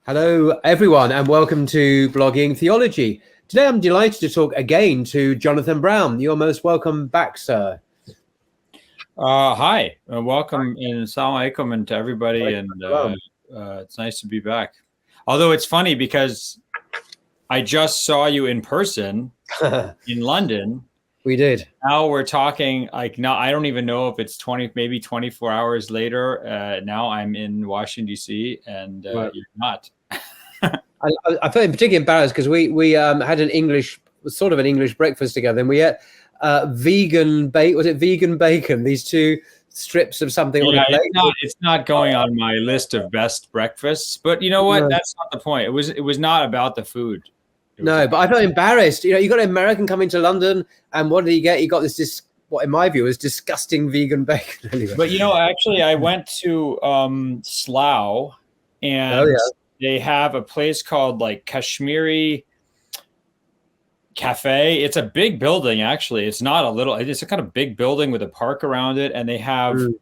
Hello, everyone, and welcome to Blogging Theology. Today, I'm delighted to talk again to Jonathan Brown. You're most welcome back, sir. Hi, welcome and assalamu alaikum and to everybody, and it's nice to be back. Although it's funny because I just saw you in person in London. We did. Now we're talking like now. I don't even know if it's 24 hours later. Now I'm in Washington D.C. and you're not. I felt in particular embarrassed because we had an English breakfast together, and we ate vegan bacon? These two strips of something on a plate. It's not going on my list of best breakfasts, but you know what? No. That's not the point. It was not about the food. No, but I felt embarrassed. You know, you got an American coming to London, and what did he get? He got this what in my view is disgusting vegan bacon. Anyway. But you know, actually, I went to Slough, and they have a place called like Kashmiri Cafe. It's a big building, actually. It's not a little. It's a kind of big building with a park around it, and they have. The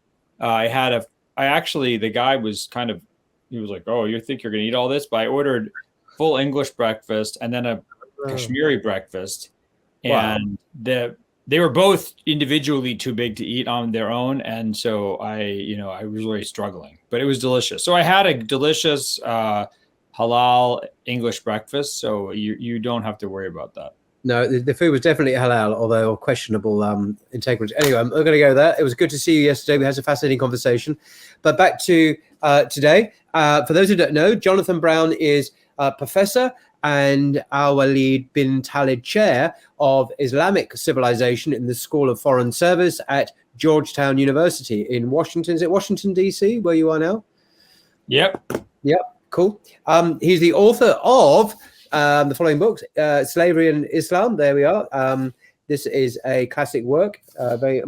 guy was kind of. He was like, "Oh, you think you're going to eat all this?" But I ordered full English breakfast and then a Kashmiri breakfast, and they were both individually too big to eat on their own, and so I was really struggling, but it was delicious. So I had a delicious halal English breakfast, so you don't have to worry about that. No, the food was definitely halal, although questionable integrity. Anyway, I'm going to go there. It was good to see you yesterday. We had a fascinating conversation, but back to today. For those who don't know, Jonathan Brown is professor and Al-Walid bin Talib Chair of Islamic Civilization in the School of Foreign Service at Georgetown University in Washington. Is it Washington, D.C., where you are now? Yep. Cool. He's the author of the following books, Slavery and Islam. There we are. This is a classic work, very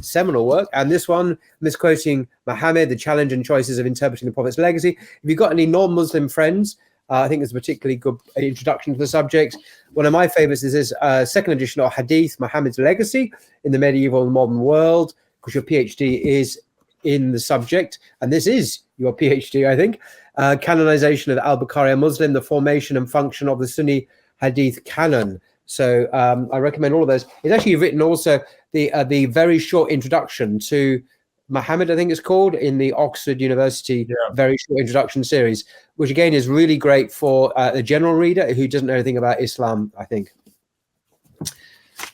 seminal work. And this one, misquoting Muhammad, The Challenge and Choices of Interpreting the Prophet's Legacy. If you've got any non-Muslim friends, I think it's a particularly good introduction to the subject. One of my favorites is this second edition of Hadith, Muhammad's Legacy in the Medieval and Modern World, because your PhD is in the subject. And this is your PhD, I think. Canonization of Al-Bukhari a Muslim, the formation and function of the Sunni Hadith canon. So I recommend all of those. It's actually written also the very short introduction to Muhammad, I think it's called, in the Oxford University very short introduction series, which again is really great for the general reader who doesn't know anything about Islam, I think.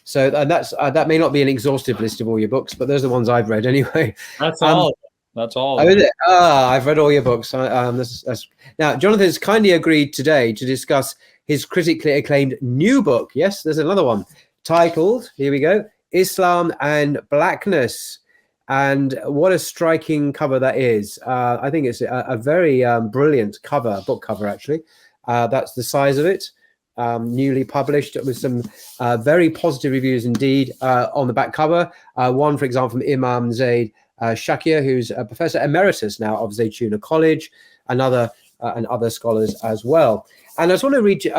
So that may not be an exhaustive list of all your books, but those are the ones I've read anyway. That's all. That's all. Oh, is it? I've read all your books. Now, Jonathan's kindly agreed today to discuss his critically acclaimed new book. Yes, there's another one titled, here we go, Islam and Blackness. And what a striking cover that is. I think it's a very brilliant book cover, actually. That's the size of it. Newly published with some very positive reviews indeed on the back cover. One, for example, from Imam Zaid Shakir, who's a professor emeritus now of Zaytuna College, and other scholars as well. And I just want to read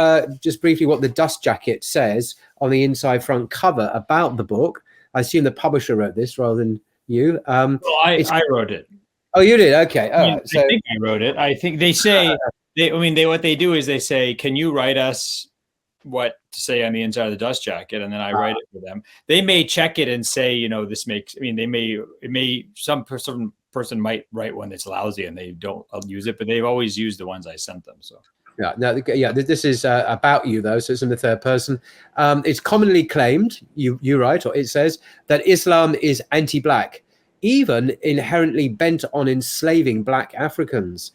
just briefly what the dust jacket says on the inside front cover about the book. I assume the publisher wrote this rather than you. Well, I wrote it. Oh, you did? Okay. I think I wrote it. I think they say, what they do is they say, can you write us what to say on the inside of the dust jacket? And then I write it for them. They may check it and say, this makes, some person might write one that's lousy and they don't use it, but they've always used the ones I sent them. So. This is about you, though, so it's in the third person. It's commonly claimed, you write, or it says, that Islam is anti-black, even inherently bent on enslaving black Africans.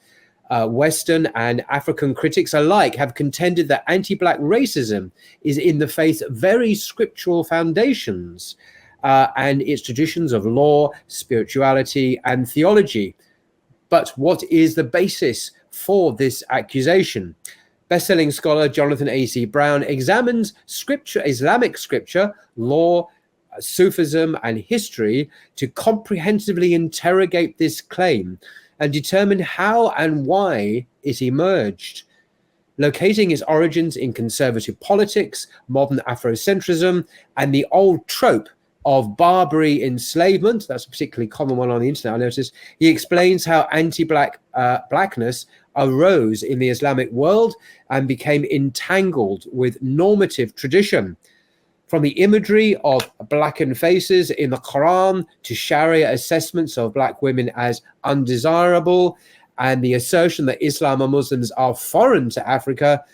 Western and African critics alike have contended that anti-black racism is in the faith's very scriptural foundations and its traditions of law, spirituality, and theology. But what is the basis for this accusation? Best-selling scholar Jonathan A.C. Brown examines Islamic scripture, law, Sufism, and history to comprehensively interrogate this claim and determine how and why it emerged. Locating its origins in conservative politics, modern Afrocentrism, and the old trope of Barbary enslavement, that's a particularly common one on the internet, I noticed, he explains how anti-blackness arose in the Islamic world and became entangled with normative tradition. From the imagery of blackened faces in the Quran to Sharia assessments of black women as undesirable and the assertion that Islam and Muslims are foreign to Africa,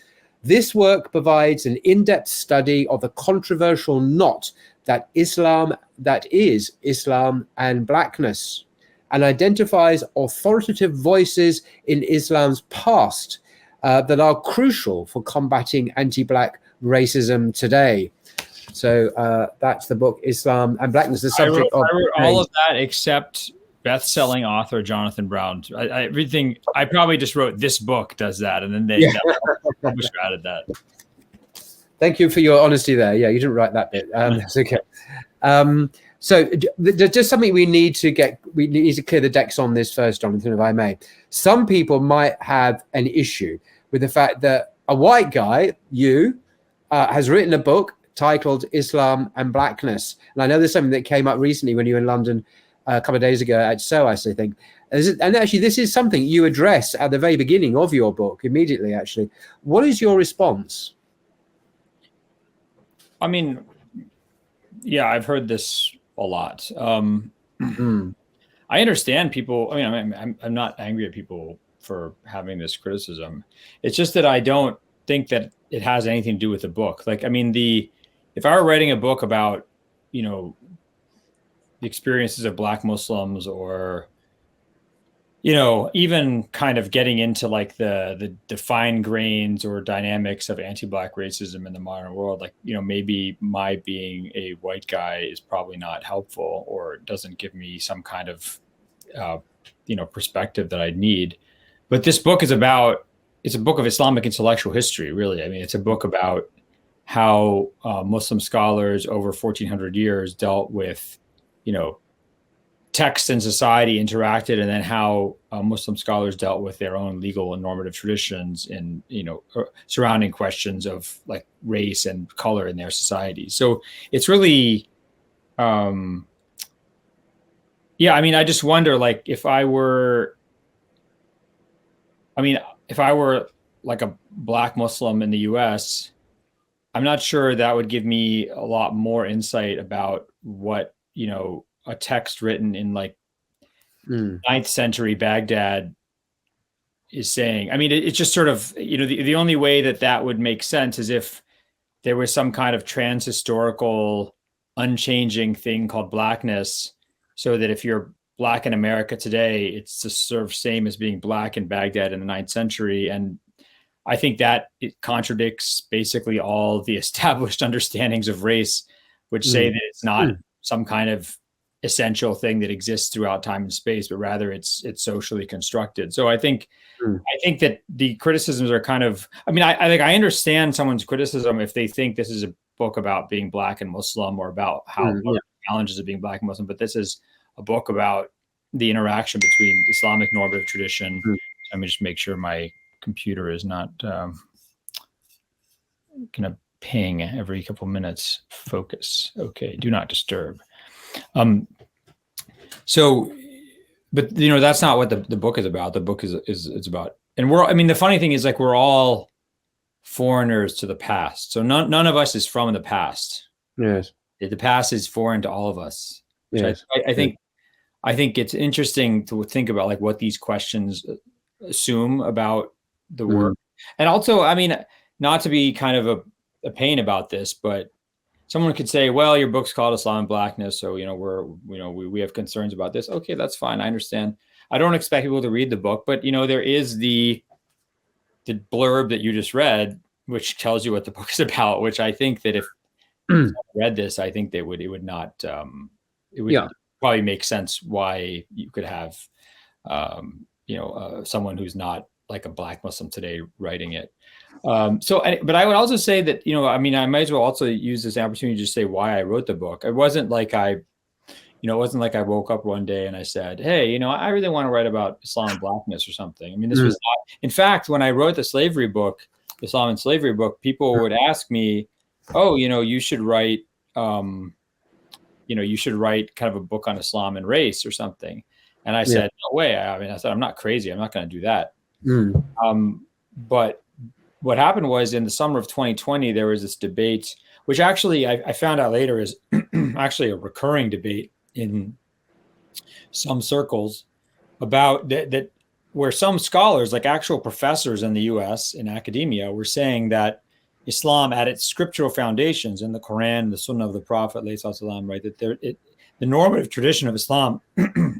this work provides an in-depth study of the controversial knot that is Islam and blackness, and identifies authoritative voices in Islam's past that are crucial for combating anti-black racism today. So that's the book, Islam and Blackness. The subject I wrote all of that except best-selling author Jonathan Brown. Everything. I probably just wrote this book does that, and then the publisher added that. Thank you for your honesty there. Yeah, you didn't write that bit. That's okay. So there's just something we need to clear the decks on this first, Jonathan, if I may. Some people might have an issue with the fact that a white guy, has written a book titled Islam and Blackness. And I know there's something that came up recently when you were in London a couple of days ago at SOAS, I think. And actually, this is something you address at the very beginning of your book, immediately, actually. What is your response? I mean, yeah, I've heard this a lot. I understand people. I mean, I'm not angry at people for having this criticism. It's just that I don't think that it has anything to do with the book. Like, I mean, if I were writing a book about, the experiences of Black Muslims, or, even kind of getting into like the fine grains or dynamics of anti-Black racism in the modern world, like, maybe my being a white guy is probably not helpful, or doesn't give me some kind of, perspective that I need. But this book it's a book of Islamic intellectual history, really. I mean, it's a book about how Muslim scholars over 1400 years dealt with, text and society interacted, and then how Muslim scholars dealt with their own legal and normative traditions in, surrounding questions of like race and color in their society. So it's really, I mean, I just wonder, like, if I were like a Black Muslim in the US, I'm not sure that would give me a lot more insight about what, a text written in like 9th century Baghdad is saying. I mean, it's just sort of, the only way that would make sense is if there was some kind of transhistorical, unchanging thing called blackness, so that if you're Black in America today, it's the sort of same as being Black in Baghdad in the 9th century. And I think that it contradicts basically all the established understandings of race, which say that it's not some kind of essential thing that exists throughout time and space, but rather it's socially constructed. So I think that the criticisms are kind of, I mean, I understand someone's criticism if they think this is a book about being Black and Muslim, or about how challenges of being Black and Muslim, but this is a book about the interaction between Islamic normative tradition. Let me just make sure my computer is not gonna ping every couple minutes. Focus. Okay, do not disturb. So, but that's not what the book is about. The book is it's about, and the funny thing is, like, we're all foreigners to the past. So none of us is from the past. Yes. The past is foreign to all of us. Yes. I think it's interesting to think about, like, what these questions assume about the work. And also, I mean, not to be kind of a pain about this, but someone could say, well, your book's called Islam and Blackness, so we have concerns about this. Okay, that's fine. I understand. I don't expect people to read the book, but there is the blurb that you just read, which tells you what the book is about, which I think that if someone read this, I think it would not probably make sense why you could have someone who's not like a Black Muslim today writing it. But I would also say that, I mean, I might as well also use this opportunity to say why I wrote the book. It wasn't like I woke up one day and I said, hey, I really want to write about Islam and Blackness or something. I mean, this was not, in fact, when I wrote the slavery book, Islam and Slavery book, people would ask me, oh, you should write, kind of a book on Islam and race or something. And I said, no way. I mean, I said, I'm not crazy. I'm not going to do that. Mm. But what happened was in the summer of 2020, there was this debate, which actually I found out later is actually a recurring debate in some circles about that where some scholars, like actual professors in the US in academia, were saying that Islam at its scriptural foundations in the Quran, the Sunnah of the Prophet, right, that the normative tradition of Islam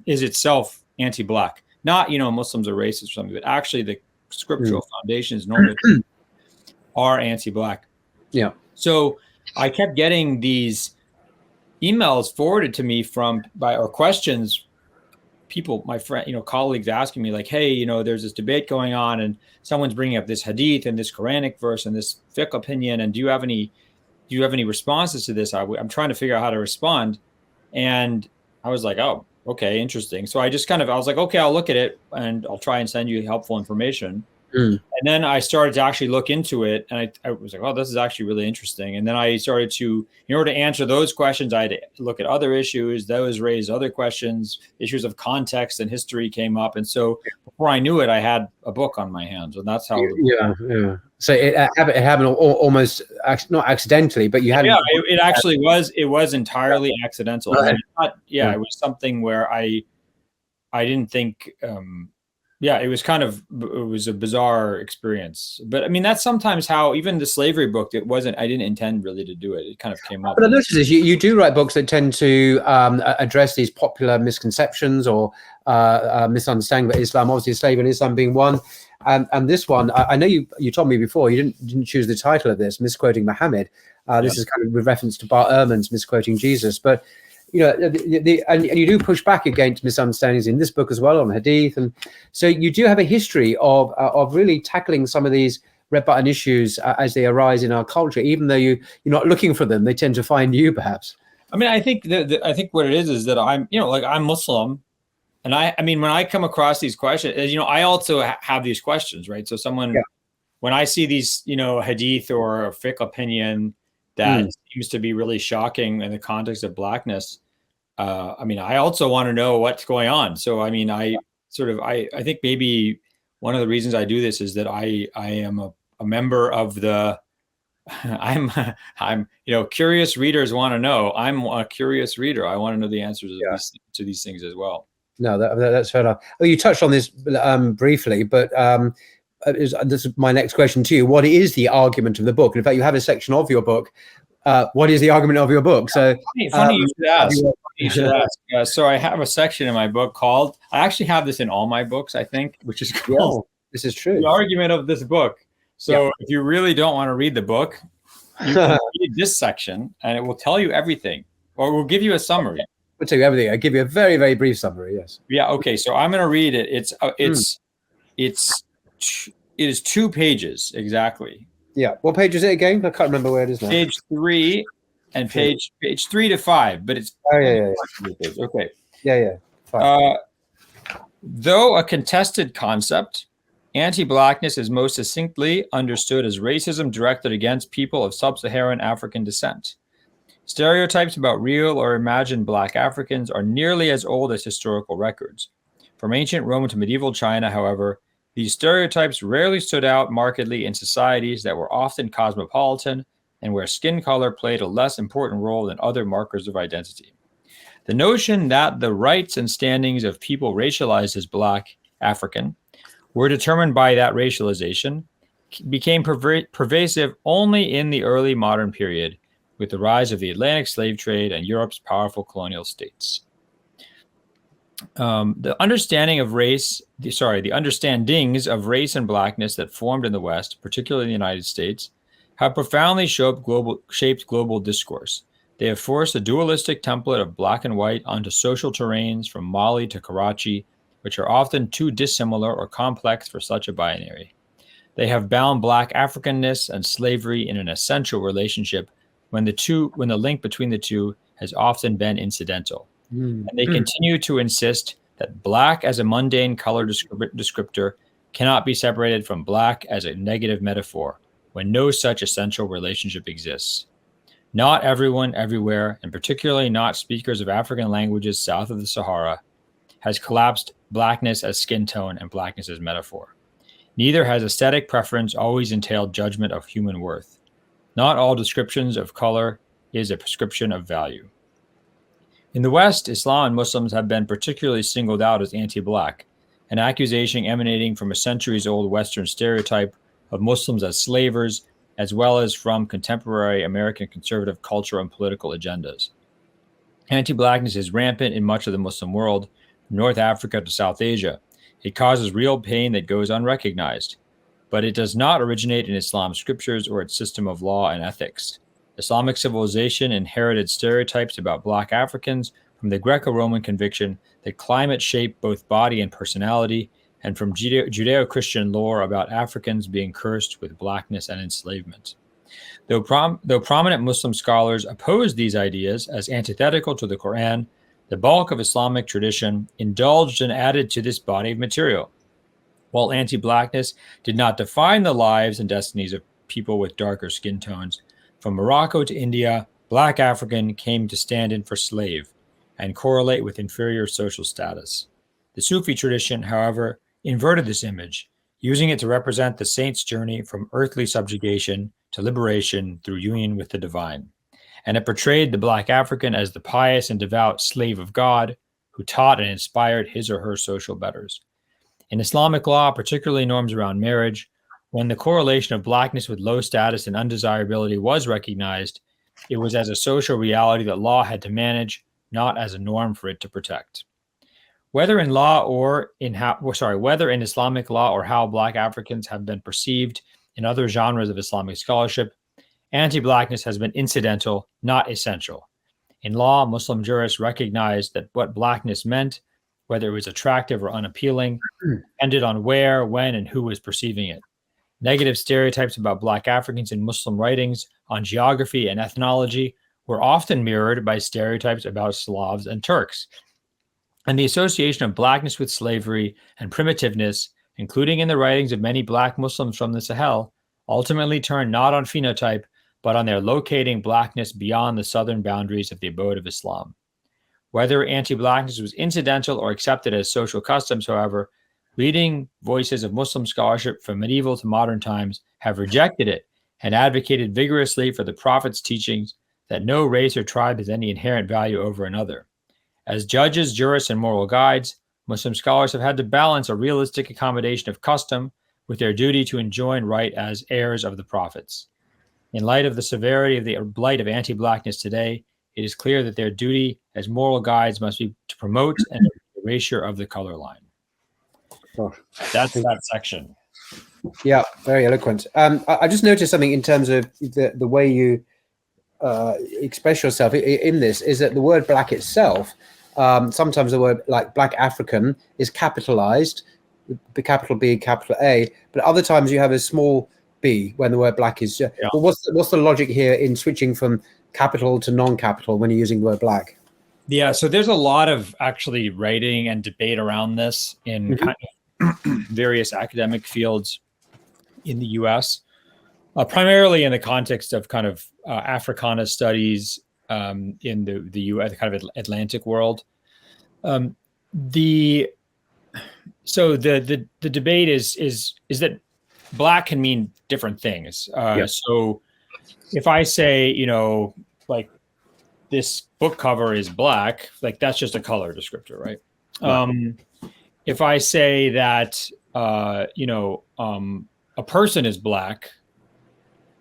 is itself anti-black. Not, Muslims are racist or something, but actually the scriptural foundations, normative, are anti-black. Yeah. So I kept getting these emails forwarded to me or questions, people, my friend, colleagues asking me like, hey, there's this debate going on and someone's bringing up this hadith and this Quranic verse and this fiqh opinion. And do you have any responses to this? I'm trying to figure out how to respond. And I was like, oh, okay, interesting. So I was like, okay, I'll look at it and I'll try and send you helpful information. And then I started to actually look into it, and I was like, oh, this is actually really interesting. And then I started to, in order to answer those questions, I had to look at other issues. Those raised other questions. Issues of context and history came up. And so before I knew it, I had a book on my hands. And that's how. Yeah. So it happened almost, not accidentally, but you had. Yeah, it actually was. It was entirely accidental. Right. It was something where I didn't think. It was a bizarre experience. But I mean, that's sometimes how even the slavery book, I didn't intend really to do it. It kind of came up. But I noticed is you do write books that tend to address these popular misconceptions or misunderstanding about Islam, obviously slave and Islam being one. And this one, I know you told me before, you didn't choose the title of this, misquoting Muhammad. This is kind of with reference to Bart Ehrman's misquoting Jesus. But and you do push back against misunderstandings in this book as well on Hadith, and so you do have a history of really tackling some of these red button issues as they arise in our culture. Even though you're not looking for them, they tend to find you, perhaps. I mean, I think what it is that I'm I'm Muslim, and I mean when I come across these questions, I also have these questions, right? So when I see these Hadith or a fiqh opinion that seems to be really shocking in the context of blackness. I mean, I also want to know what's going on. So, I mean, I think maybe one of the reasons I do this is that I am a member of the, I'm curious readers want to know. I'm a curious reader. I want to know the answers to these things as well. No, that's fair enough. Well, you touched on this briefly, but this is my next question to you. What is the argument of the book? In fact, you have a section of your book. What is the argument of your book? So funny you should ask. So I have a section in my book called, I actually have this in all my books, I think, which is called This is true. The Argument of This Book. So if you really don't want to read the book, you can read this section and it will tell you everything, or it will give you a summary. We'll tell you everything. I'll give you a very, very brief summary. Yes. Yeah. Okay. So I'm going to read it. It is 2 pages exactly. Yeah. What page is it again? I can't remember where it is now. Page 3 and page 3 to 5, but it's okay. Yeah. Though a contested concept, anti-blackness is most succinctly understood as racism directed against people of sub-Saharan African descent. Stereotypes about real or imagined Black Africans are nearly as old as historical records. From ancient Rome to medieval China, however, these stereotypes rarely stood out markedly in societies that were often cosmopolitan and where skin color played a less important role than other markers of identity. The notion that the rights and standings of people racialized as Black African were determined by that racialization became pervasive only in the early modern period with the rise of the Atlantic slave trade and Europe's powerful colonial states. The understandings of race and blackness that formed in the West, particularly in the United States, have profoundly shaped global discourse. They have forced a dualistic template of black and white onto social terrains from Mali to Karachi, which are often too dissimilar or complex for such a binary. They have bound Black Africanness and slavery in an essential relationship when the link between the two has often been incidental. And they continue to insist that Black as a mundane color descriptor cannot be separated from Black as a negative metaphor when no such essential relationship exists. Not everyone everywhere, and particularly not speakers of African languages south of the Sahara, has collapsed Blackness as skin tone and Blackness as metaphor. Neither has aesthetic preference always entailed judgment of human worth. Not all descriptions of color is a prescription of value. In the West, Islam and Muslims have been particularly singled out as anti-black, an accusation emanating from a centuries-old Western stereotype of Muslims as slavers, as well as from contemporary American conservative cultural and political agendas. Anti-blackness is rampant in much of the Muslim world, from North Africa to South Asia. It causes real pain that goes unrecognized, but it does not originate in Islam's scriptures or its system of law and ethics. Islamic civilization inherited stereotypes about Black Africans from the Greco-Roman conviction that climate shaped both body and personality, and from Judeo-Christian lore about Africans being cursed with blackness and enslavement. Though prominent Muslim scholars opposed these ideas as antithetical to the Quran, the bulk of Islamic tradition indulged and added to this body of material. While anti-blackness did not define the lives and destinies of people with darker skin tones, from Morocco to India, Black African came to stand in for slave and correlate with inferior social status. The Sufi tradition, however, inverted this image, using it to represent the saint's journey from earthly subjugation to liberation through union with the divine. And it portrayed the Black African as the pious and devout slave of God who taught and inspired his or her social betters. In Islamic law, particularly norms around marriage, when the correlation of blackness with low status and undesirability was recognized, it was as a social reality that law had to manage, not as a norm for it to protect. Whether in Islamic law or how Black Africans have been perceived in other genres of Islamic scholarship, anti-blackness has been incidental, not essential. In law, Muslim jurists recognized that what blackness meant, whether it was attractive or unappealing, depended on where, when, and who was perceiving it. Negative stereotypes about Black Africans in Muslim writings on geography and ethnology were often mirrored by stereotypes about Slavs and Turks. And the association of blackness with slavery and primitiveness, including in the writings of many Black Muslims from the Sahel, ultimately turned not on phenotype, but on their locating blackness beyond the southern boundaries of the abode of Islam. Whether anti-blackness was incidental or accepted as social customs, however, leading voices of Muslim scholarship from medieval to modern times have rejected it and advocated vigorously for the Prophet's teachings that no race or tribe has any inherent value over another. As judges, jurists, and moral guides, Muslim scholars have had to balance a realistic accommodation of custom with their duty to enjoin right as heirs of the prophets. In light of the severity of the blight of anti-blackness today, it is clear that their duty as moral guides must be to promote an erasure of the color line. That's that section. Yeah, very eloquent. I just noticed something in terms of the way you express yourself in this, is that the word black itself, sometimes the word like Black African is capitalized, the capital B, capital A, but other times you have a small b when the word black is. Yeah. Well, what's the logic here in switching from capital to non-capital when you're using the word black? Yeah, so there's a lot of actually writing and debate around this in kind of various academic fields in the U.S., primarily in the context of kind of Africana studies in the U.S., kind of Atlantic world. The debate is that black can mean different things. So if I say, like this book cover is black, like that's just a color descriptor, right? If I say that, a person is black,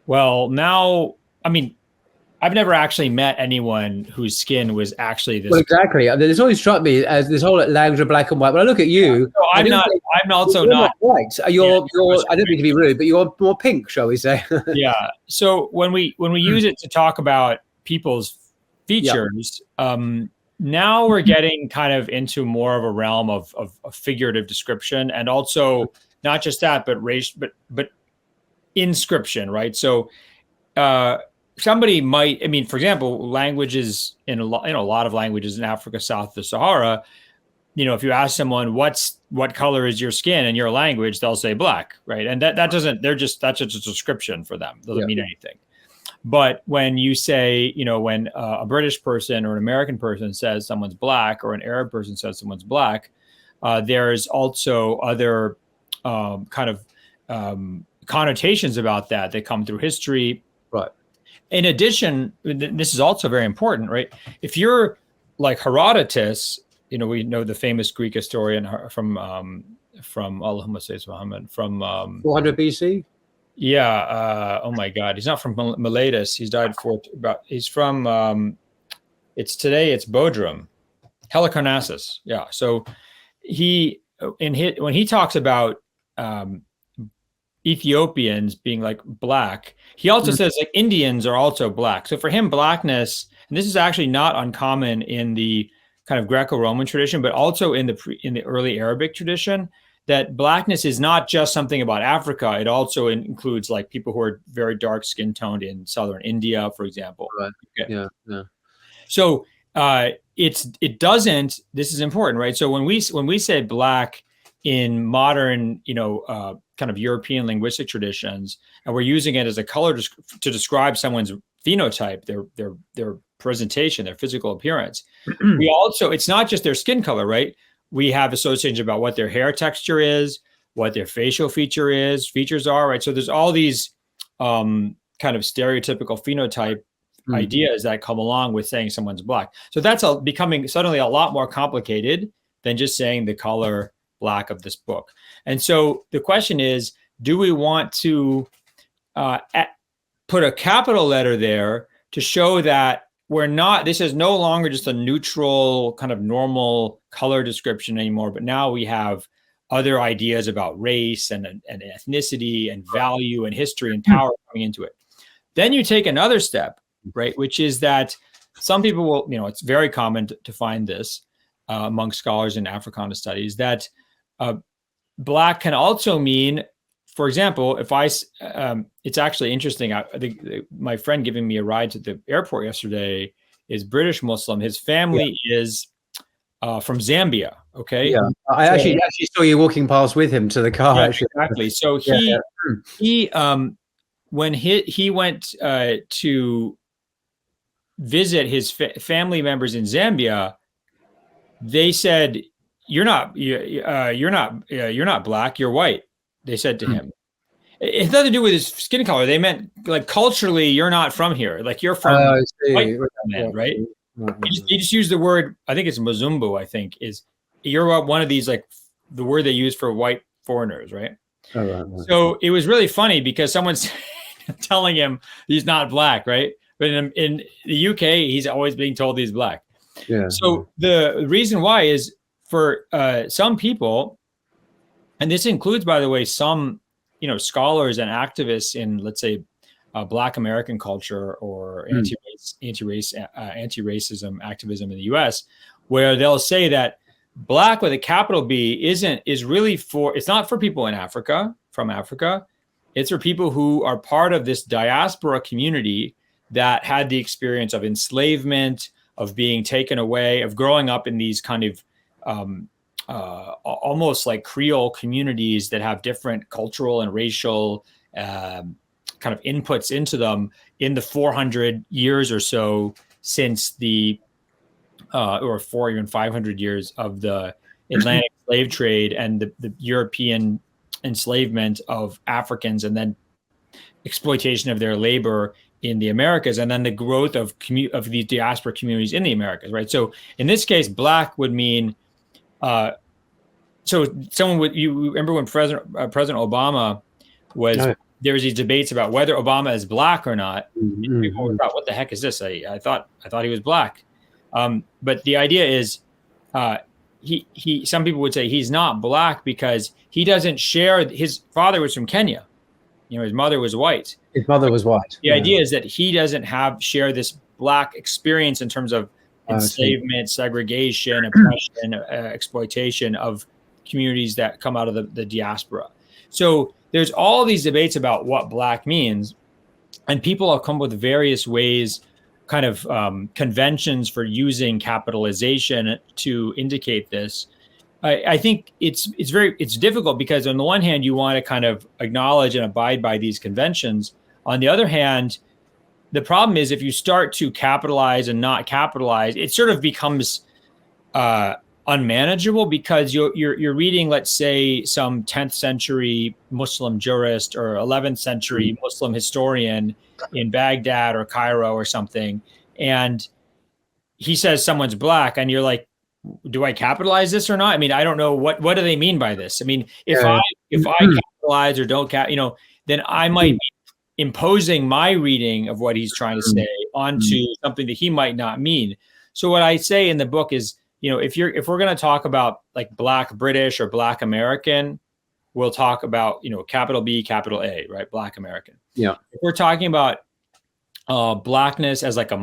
well, now, I mean, I've never actually met anyone whose skin was actually this. Well, exactly. It's always struck me as this whole language of black and white. When I look at you, so I'm also not white. You're I don't mean to be rude, but you're more pink, shall we say? Yeah. So when we use it to talk about people's features, now we're getting kind of into more of a realm of figurative description, and also not just that, but race, but inscription, right? So somebody might, I mean, for example, languages in a lot of languages in Africa south of the Sahara, if you ask someone what color is your skin in your language, they'll say black, right? And that's just a description for them. It doesn't mean anything. But when you say, when a British person or an American person says someone's black, or an Arab person says someone's black, there's also other kind of connotations about that come through history. Right. In addition, this is also very important, right? If you're like Herodotus, we know the famous Greek historian from Allahumma sayyid Muhammad from 400 BC. Yeah. Oh my God, he's not from Miletus. He's died he's from it's Bodrum, Halicarnassus. Yeah. So when he talks about Ethiopians being like black, he also says like Indians are also black. So for him, blackness, and this is actually not uncommon in the kind of Greco-Roman tradition, but also in the early Arabic tradition, that blackness is not just something about Africa. It also includes like people who are very dark skin toned in southern India, for example. Right. Okay. Yeah. So it doesn't. This is important, right? So when we say black in modern, kind of European linguistic traditions, and we're using it as a color to describe someone's phenotype, their presentation, their physical appearance. It's not just their skin color, right? We have associations about what their hair texture is, what their facial features are, right? So there's all these kind of stereotypical phenotype ideas that come along with saying someone's black. So that's becoming suddenly a lot more complicated than just saying the color black of this book. And so the question is, do we want to put a capital letter there to show that this is no longer just a neutral kind of normal color description anymore, but now we have other ideas about race and ethnicity and value and history and power coming into it. Then you take another step, right? Which is that some people will, it's very common to find this among scholars in Africana studies, that black can also mean, for example, if it's actually interesting. I think my friend giving me a ride to the airport yesterday is British Muslim. His family is from Zambia. Okay. Yeah, I actually saw you walking past with him to the car. Yeah, actually. exactly. So he when he went to visit his family members in Zambia, they said, you're not black, you're white. They said to him. It has nothing to do with his skin color. They meant like culturally, you're not from here. Like you're from white man, right? He just used the word, I think it's Mzumbu, you're one of these, like the word they use for white foreigners, right? Right. So it was really funny because someone's telling him he's not black, right? But in the UK, he's always being told he's black. Yeah. So the reason why is for some people, and this includes, by the way, some scholars and activists in, let's say, Black American culture or anti-racism activism in the U.S., where they'll say that black with a capital B is really it's not for people in Africa, from Africa. It's for people who are part of this diaspora community that had the experience of enslavement, of being taken away, of growing up in these kind of almost like Creole communities that have different cultural and racial kind of inputs into them in the 400 years or so since the or 4 even 500 years of the Atlantic slave trade and the European enslavement of Africans, and then exploitation of their labor in the Americas, and then the growth of these diaspora communities in the Americas, right? So in this case, black would mean, so someone would, you remember when President Obama there was these debates about whether Obama is black or not. People thought, what the heck is this? I thought he was black. But the idea is, some people would say he's not black because he doesn't share. His father was from Kenya. His mother was white. His mother was white. The idea is that he doesn't share this black experience in terms of enslavement, segregation, oppression, exploitation of communities that come out of the diaspora. So there's all these debates about what black means, and people have come up with various ways, kind of conventions for using capitalization to indicate this. I think it's difficult because on the one hand, you want to kind of acknowledge and abide by these conventions. On the other hand, the problem is if you start to capitalize and not capitalize, it sort of becomes unmanageable because you're reading, let's say, some 10th century Muslim jurist or 11th century Muslim historian in Baghdad or Cairo or something, and he says someone's black, and you're like, do I capitalize this or not? I mean, I don't know what do they mean by this. I mean, if I capitalize or don't then I might be imposing my reading of what he's trying to say onto something that he might not mean. So what I say in the book is, if we're going to talk about like Black British or Black American, we'll talk about, capital B, capital A, right? Black American. Yeah. If we're talking about blackness as like a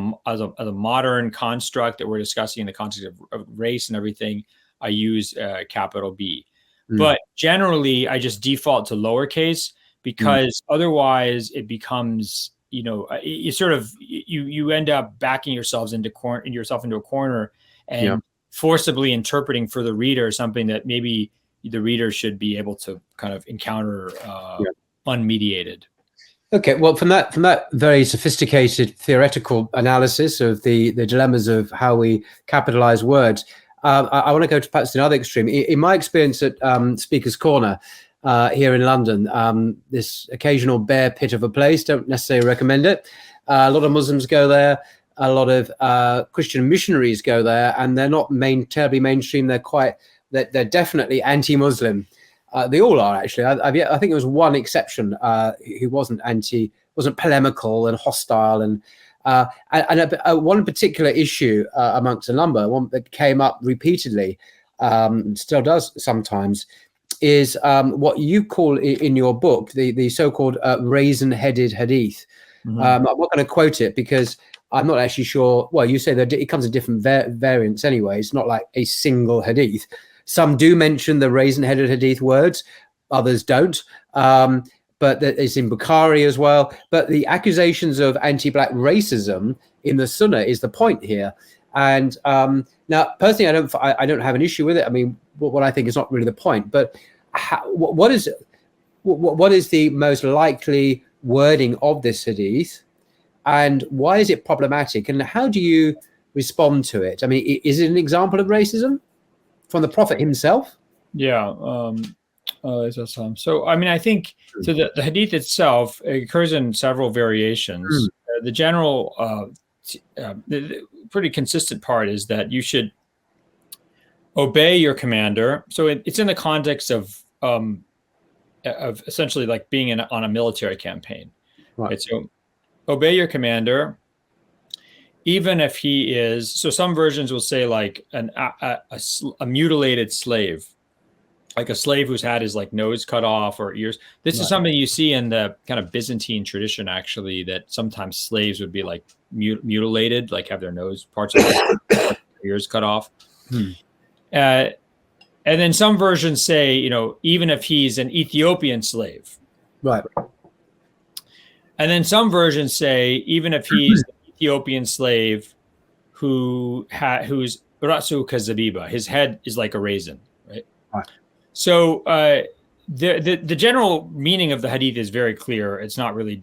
modern construct that we're discussing in the context of race and everything, I use capital B. But generally, I just default to lowercase because otherwise it becomes, you sort of you end up backing yourself into a corner and forcibly interpreting for the reader something that maybe the reader should be able to kind of encounter unmediated. Okay, well, from that very sophisticated theoretical analysis of the dilemmas of how we capitalize words, I want to go to perhaps another extreme. In my experience at Speaker's Corner here in London, this occasional bear pit of a place, don't necessarily recommend it. A lot of Muslims go there. A lot of Christian missionaries go there, and they're not terribly mainstream. They're definitely anti-Muslim. They all are, actually. I think there was one exception who wasn't polemical and hostile, and one particular issue amongst a number, one that came up repeatedly, still does sometimes, is what you call in your book the so-called raisin-headed hadith. I'm not going to quote it because I'm not actually sure. Well, you say that it comes in different variants anyway. It's not like a single hadith. Some do mention the raisin-headed hadith words, others don't. But it's in Bukhari as well. But the accusations of anti-black racism in the Sunnah is the point here. And now, personally, I don't have an issue with it. I mean, what I think is not really the point. But what is the most likely wording of this hadith, and why is it problematic? And how do you respond to it? I mean, is it an example of racism from the Prophet himself? Yeah. So, I mean, I think so. The hadith itself occurs in several variations. The general, the pretty consistent part is that you should obey your commander. So it's in the context of essentially like being on a military campaign. Right? So obey your commander, even if he is. So some versions will say like a mutilated slave. Like a slave who's had his like nose cut off or ears. This is something you see in the kind of Byzantine tradition, actually, that sometimes slaves would be like mutilated, like have their nose parts of their ears cut off. And then some versions say, even if he's an Ethiopian slave. Right. And then some versions say, even if he's an Ethiopian slave who's Rasu Kazabiba, his head is like a raisin, right? So the general meaning of the hadith is very clear. It's not really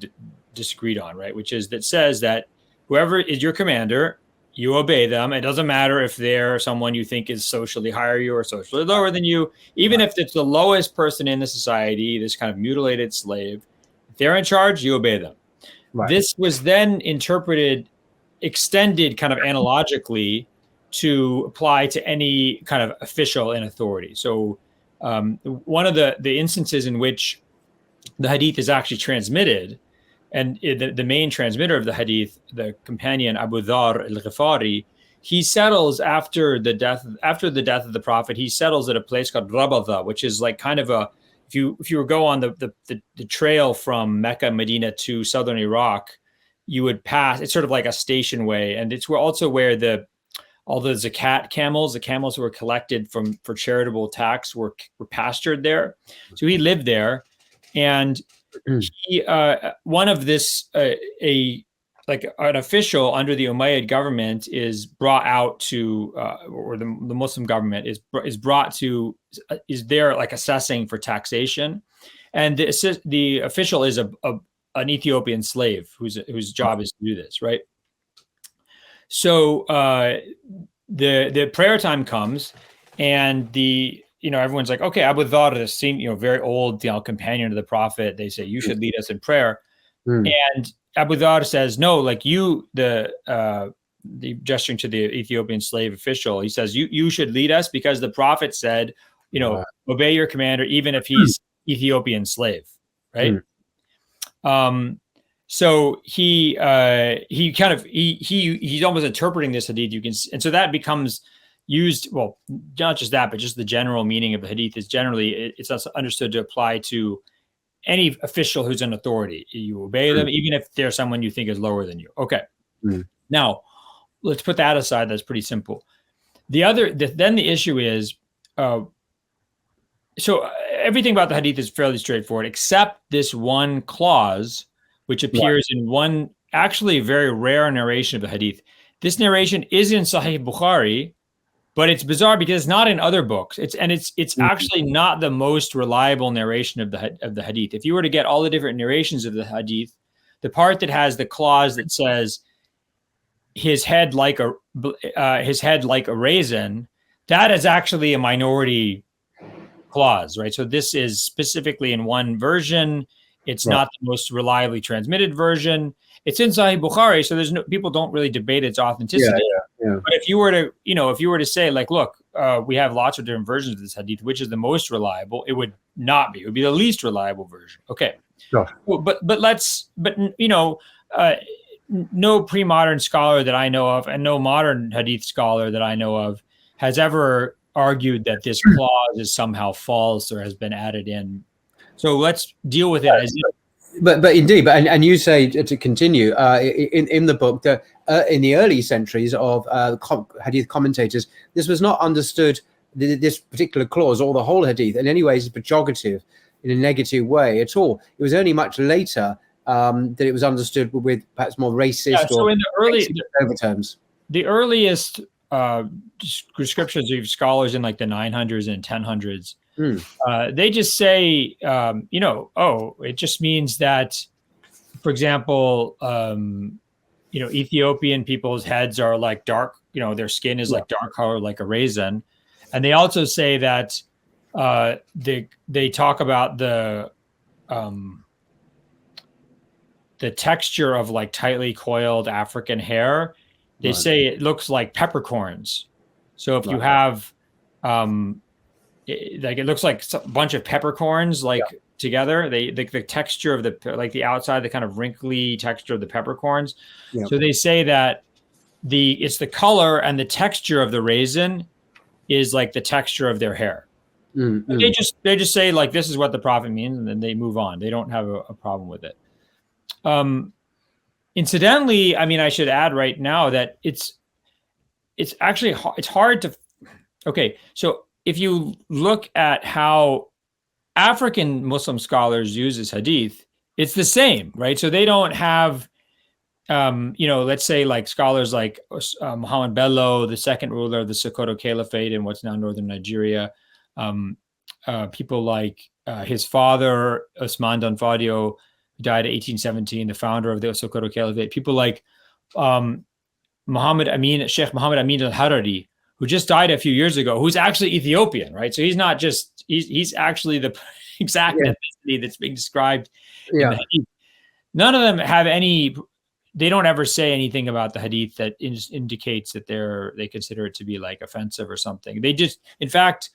disagreed on, right? Which is that says that whoever is your commander, you obey them. It doesn't matter if they're someone you think is socially higher you or socially lower than you. Even if it's the lowest person in the society, this kind of mutilated slave, if they're in charge, you obey them. Right. This was then extended kind of analogically to apply to any kind of official in authority. So one of the instances in which the hadith is actually transmitted, and the main transmitter of the hadith, the companion Abu Dhar al-Ghifari, he settles after the death of the Prophet. He settles at a place called Rabadha, which is like kind of a, if you were go on the trail from Mecca, Medina to southern Iraq, you would pass. It's sort of like a station way, and it's also where all the zakat camels, the camels who were collected for charitable tax, were pastured there. So he lived there, and he one of this an official under the Umayyad government is brought out to, or the Muslim government is brought to, is there like assessing for taxation, and the official is an Ethiopian slave whose job is to do this, right? So the prayer time comes, And everyone's like, okay, Abu Dhar is seen, very old, companion of the Prophet. They say, you should lead us in prayer. And Abu Dhar says, no, like the gesturing to the Ethiopian slave official, he says, you should lead us because the Prophet said, obey your commander, even if he's Ethiopian slave, right? So he's almost interpreting this hadith. And so that becomes used. Well, not just that, but just the general meaning of the hadith is generally it's understood to apply to any official who's in authority. You obey them, even if they're someone you think is lower than you. Okay. Now let's put that aside. That's pretty simple. Then the issue is, so everything about the hadith is fairly straightforward, except this one clause, which appears in one actually very rare narration of the hadith. This narration is in Sahih Bukhari, but it's bizarre because it's not in other books. It's actually not the most reliable narration of the hadith. If you were to get all the different narrations of the hadith, the part that has the clause that says his head like a raisin, that is actually a minority clause, right? So this is specifically in one version. It's not the most reliably transmitted version. It's in Sahih Bukhari, so people don't really debate its authenticity. But if you were to say, like, look, we have lots of different versions of this hadith, which is the most reliable? It would not be. It would be the least reliable version. Okay. Sure. No pre-modern scholar that I know of, and no modern hadith scholar that I know of, has ever argued that this clause is somehow false or has been added in. So let's deal with it as if. But indeed, and you say, to continue, in the book that in the early centuries of hadith commentators, this was not understood, this particular clause or the whole hadith in any way is pejorative in a negative way at all. It was only much later that it was understood with perhaps more racist so or in the early overtones. The earliest descriptions of scholars in like the 900s and 1000s, they just say, it just means that, for example, Ethiopian people's heads are like dark, their skin is like dark color, like a raisin. And they also say that they talk about the texture of like tightly coiled African hair. They say it looks like peppercorns. So if you have, it looks like a bunch of peppercorns together. The texture of the outside, the kind of wrinkly texture of the peppercorns. Yeah. So they say that it's the color and the texture of the raisin is like the texture of their hair. They just say like, this is what the Prophet means, and then they move on. They don't have a problem with it. Incidentally, I mean, I should add right now that it's actually it's hard to. Okay, so if you look at how African Muslim scholars use this hadith, it's the same, right? So they don't have, let's say like scholars like Muhammad Bello, the second ruler of the Sokoto Caliphate in what's now northern Nigeria, people like his father, Osman Danfodio, who died in 1817, the founder of the Sokoto Caliphate. People like Sheikh Muhammad Amin al-Harari, who just died a few years ago, who's actually Ethiopian, right? So he's not just, he's actually the exact ethnicity that's being described in the hadith. None of them have they don't ever say anything about the hadith that indicates that they consider it to be like offensive or something. They just, in fact,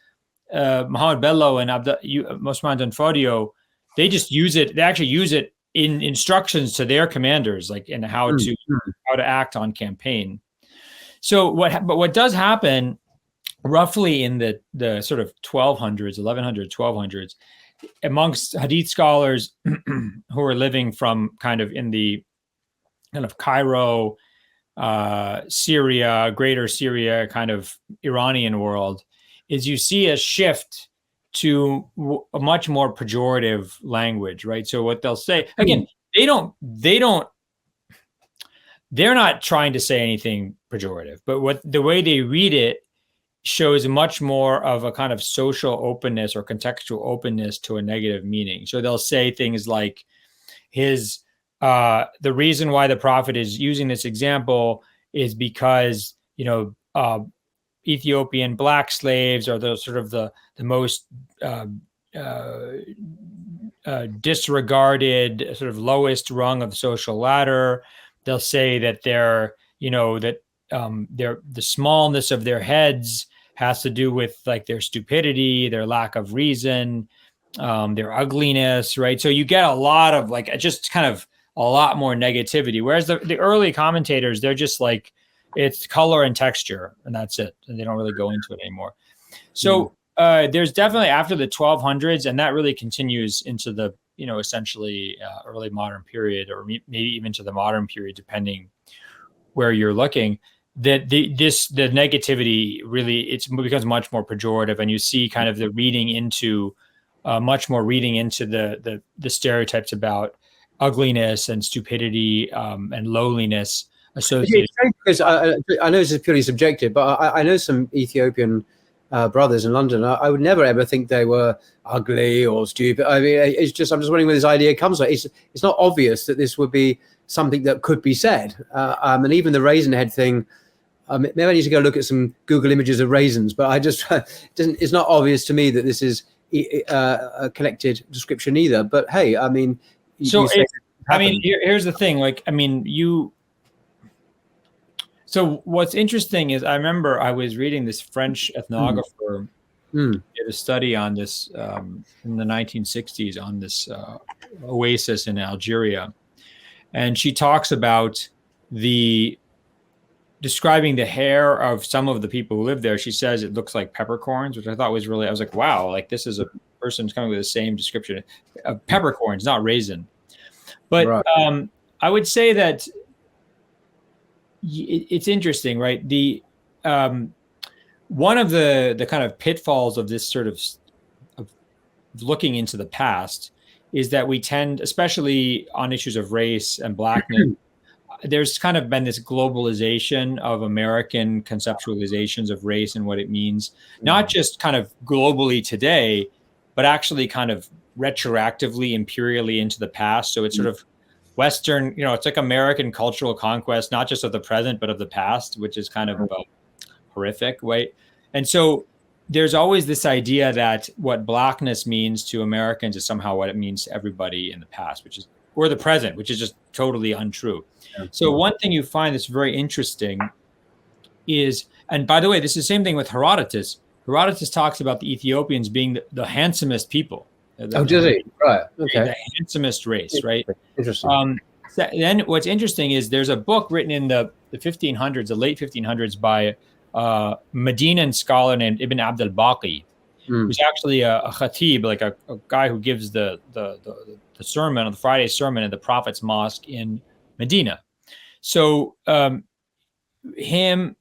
Muhammad Bello and Osman Danfodio, they just use it. They actually use it in instructions to their commanders, like in how to act on campaign. So what does happen roughly in the sort of 1100s, 1200s, amongst hadith scholars who are living from kind of in the kind of Cairo, Syria, greater Syria, kind of Iranian world, is you see a shift to a much more pejorative language, right? So what they'll say, again, they're not trying to say anything pejorative, but the way they read it shows much more of a kind of social openness or contextual openness to a negative meaning. So they'll say things like the reason why the Prophet is using this example is because, Ethiopian black slaves are the sort of the most disregarded, sort of lowest rung of the social ladder. They'll say that they're, the smallness of their heads has to do with like their stupidity, their lack of reason, their ugliness, right? So you get a lot of like just kind of a lot more negativity. Whereas the early commentators, they're just like, it's color and texture, and that's it. And they don't really go into it anymore. So there's definitely after the 1200s, and that really continues into the, essentially early modern period, or maybe even to the modern period, depending where you're looking, that the negativity really, it becomes much more pejorative, and you see kind of the reading into much more reading into the stereotypes about ugliness and stupidity and lowliness associated. Because I know this is purely subjective, but I know some Ethiopian brothers in London. I would never ever think they were ugly or stupid. I mean, it's just, I'm just wondering where this idea comes from. It's not obvious that this would be something that could be said. And even the raisin head thing, maybe I need to go look at some Google images of raisins, but I just, it's not obvious to me that this is a collected description either. But hey, I mean, here's the thing. Like, I mean, so what's interesting is I remember I was reading this French ethnographer did a study on this in the 1960s on this oasis in Algeria. And she talks about describing the hair of some of the people who live there. She says it looks like peppercorns, which I thought was really, I was like, wow, like this is a person who's coming with the same description of peppercorns, not raisin. But right. I would say that it's interesting, right? One of the kind of pitfalls of this sort of looking into the past is that we tend, especially on issues of race and blackness, there's kind of been this globalization of American conceptualizations of race and what it means, not just kind of globally today, but actually kind of retroactively, imperially into the past. So it's sort of Western, it's like American cultural conquest, not just of the present, but of the past, which is kind of horrific, right? And so there's always this idea that what blackness means to Americans is somehow what it means to everybody in the past, or the present, which is just totally untrue. Yeah. So one thing you find that's very interesting is, and by the way, this is the same thing with Herodotus. Herodotus talks about the Ethiopians being the handsomest people. Does he? Right. Okay. The handsomest race, right? Interesting. Then what's interesting is there's a book written in the 1500s, the late 1500s, by a Medinan scholar named Ibn Abd al-Baqi, who's actually a khatib, like a guy who gives the sermon, on the Friday sermon at the Prophet's Mosque in Medina. So him,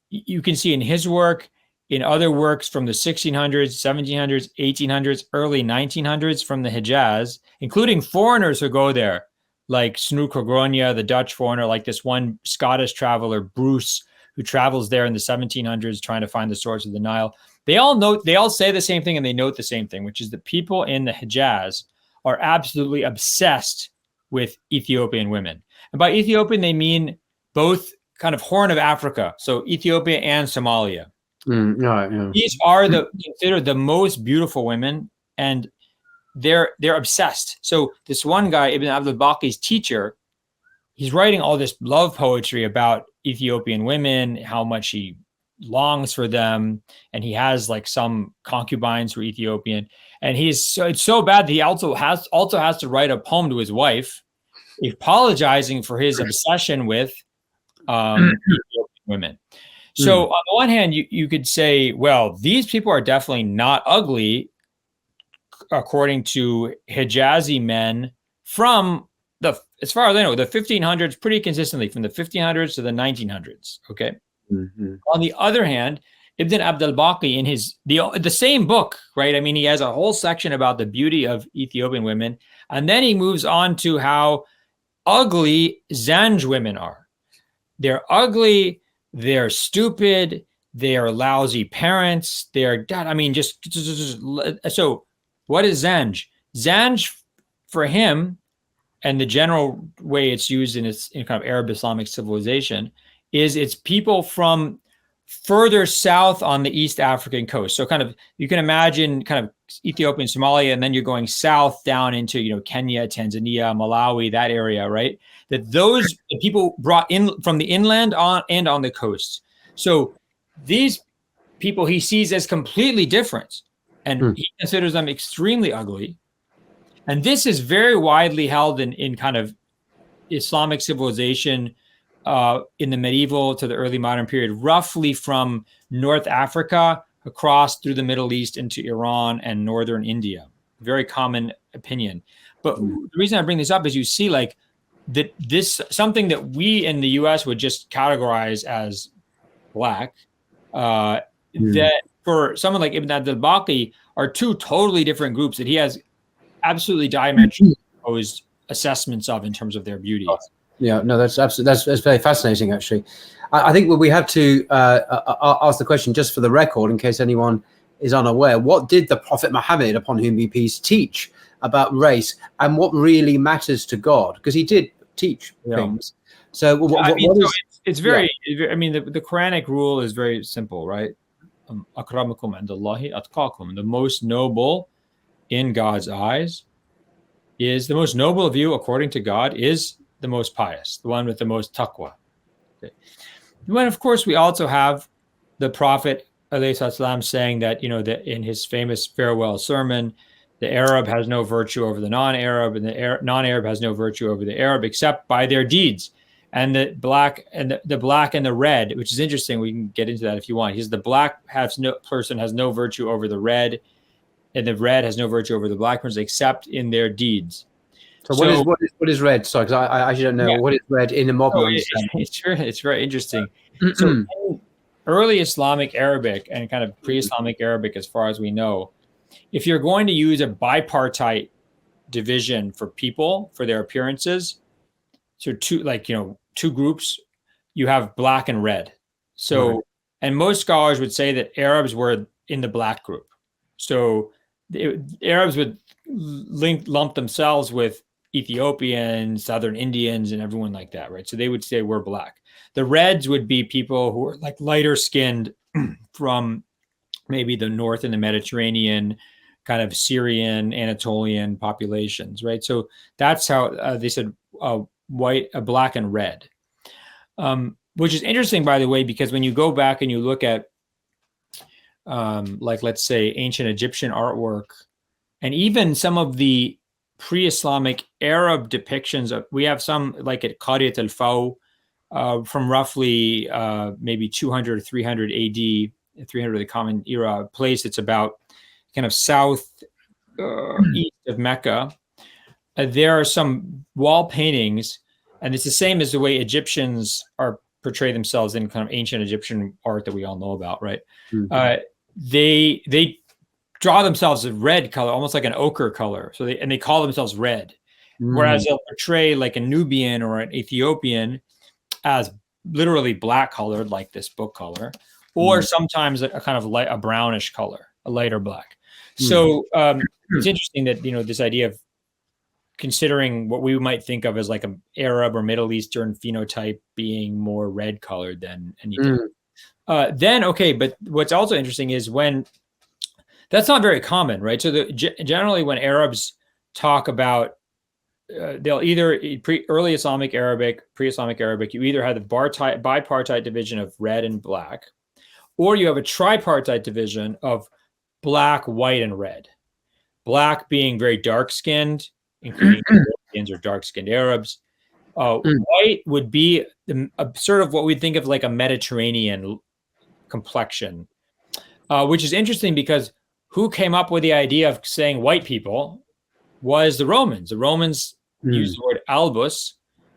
you can see in his work, in other works from the 1600s, 1700s, 1800s, early 1900s from the Hijaz, including foreigners who go there, like Snoeck, the Dutch foreigner, like this one Scottish traveler, Bruce, who travels there in the 1700s trying to find the source of the Nile. They all say the same thing, and they note the same thing, which is that people in the Hijaz are absolutely obsessed with Ethiopian women. And by Ethiopian, they mean both kind of Horn of Africa, so Ethiopia and Somalia. Yeah. These are considered the most beautiful women, and they're obsessed. So this one guy, Ibn Abd al-Baqi's teacher, he's writing all this love poetry about Ethiopian women, how much he longs for them, and he has like some concubines who are Ethiopian, and it's so bad that he also has to write a poem to his wife, apologizing for his obsession with Ethiopian women. So on the one hand, you could say, well, these people are definitely not ugly, according to Hijazi men from as far as I know, the 1500s, pretty consistently from the 1500s to the 1900s. Okay. Mm-hmm. On the other hand, Ibn Abd al-Baqi in the same book, right? I mean, he has a whole section about the beauty of Ethiopian women, and then he moves on to how ugly Zanj women are. They're ugly. They're stupid. They are lousy parents. They're, I mean, just so what is Zanj? Zanj for him, and the general way it's used in kind of Arab Islamic civilization, is it's people from further south on the East African coast. So kind of, you can imagine kind of Ethiopia and Somalia, and then you're going south down into, Kenya, Tanzania, Malawi, that area, right? That those people brought in from the inland on and on the coast. So these people he sees as completely different, and he considers them extremely ugly. And this is very widely held in kind of Islamic civilization in the medieval to the early modern period, roughly from North Africa across through the Middle East into Iran and northern India. Very common opinion. But the reason I bring this up is you see like that this something that we in the US would just categorize as black, that for someone like Ibn al-Baqi are two totally different groups that he has absolutely diametrically opposed assessments of in terms of their beauty. Yeah, no, that's absolutely that's very fascinating. Actually, I think we have to ask the question just for the record, in case anyone is unaware. What did the Prophet Muhammad, upon whom be peace, teach about race, and what really matters to God? Because he did teach things. So, it's very. I mean, the Quranic rule is very simple, right? Akramakum indallahi atqakum. The most noble in God's eyes is the most noble of you, according to God, is the most pious, the one with the most taqwa. Okay. Then, of course, we also have the Prophet ﷺ saying that, that in his famous farewell sermon, the Arab has no virtue over the non-Arab, and the non-Arab has no virtue over the Arab except by their deeds. And the black and the black and the red, which is interesting. We can get into that if you want. He's the black person has no virtue over the red, and the red has no virtue over the black person except in their deeds. So what is red? Sorry, because I actually don't know what is red in the modern understanding. It's very interesting. So in early Islamic Arabic and kind of pre-Islamic Arabic, as far as we know, if you're going to use a bipartite division for people for their appearances, so two groups, you have black and red. So and most scholars would say that Arabs were in the black group. So the Arabs would lump themselves with Ethiopians, Southern Indians, and everyone like that, right? So they would say we're black. The reds would be people who are like lighter skinned from maybe the north in the Mediterranean, kind of Syrian, Anatolian populations, right? So that's how they said white, black, and red, which is interesting, by the way, because when you go back and you look at like, let's say, ancient Egyptian artwork, and even some of the pre-Islamic Arab depictions we have some like at Qaryat al-Faw from roughly maybe 200 or 300 AD, 300 of the Common Era, place that's about kind of south east of Mecca. There are some wall paintings, and it's the same as the way Egyptians portray themselves in kind of ancient Egyptian art that we all know about, right? They draw themselves a red color, almost like an ochre color. So they call themselves red. Whereas they'll portray like a Nubian or an Ethiopian as literally black colored, like this book color, or sometimes a kind of a brownish color, a lighter black. So it's interesting that, this idea of considering what we might think of as like an Arab or Middle Eastern phenotype being more red colored than anything. But what's also interesting is when that's not very common, right? So generally when Arabs talk about, they'll either early Islamic Arabic, pre-Islamic Arabic, you either have the bipartite division of red and black, or you have a tripartite division of black, white, and red. Black being very dark-skinned, including Europeans or dark-skinned Arabs. White would be sort of what we think of like a Mediterranean complexion, which is interesting because who came up with the idea of saying white people was the Romans. The Romans used the word albus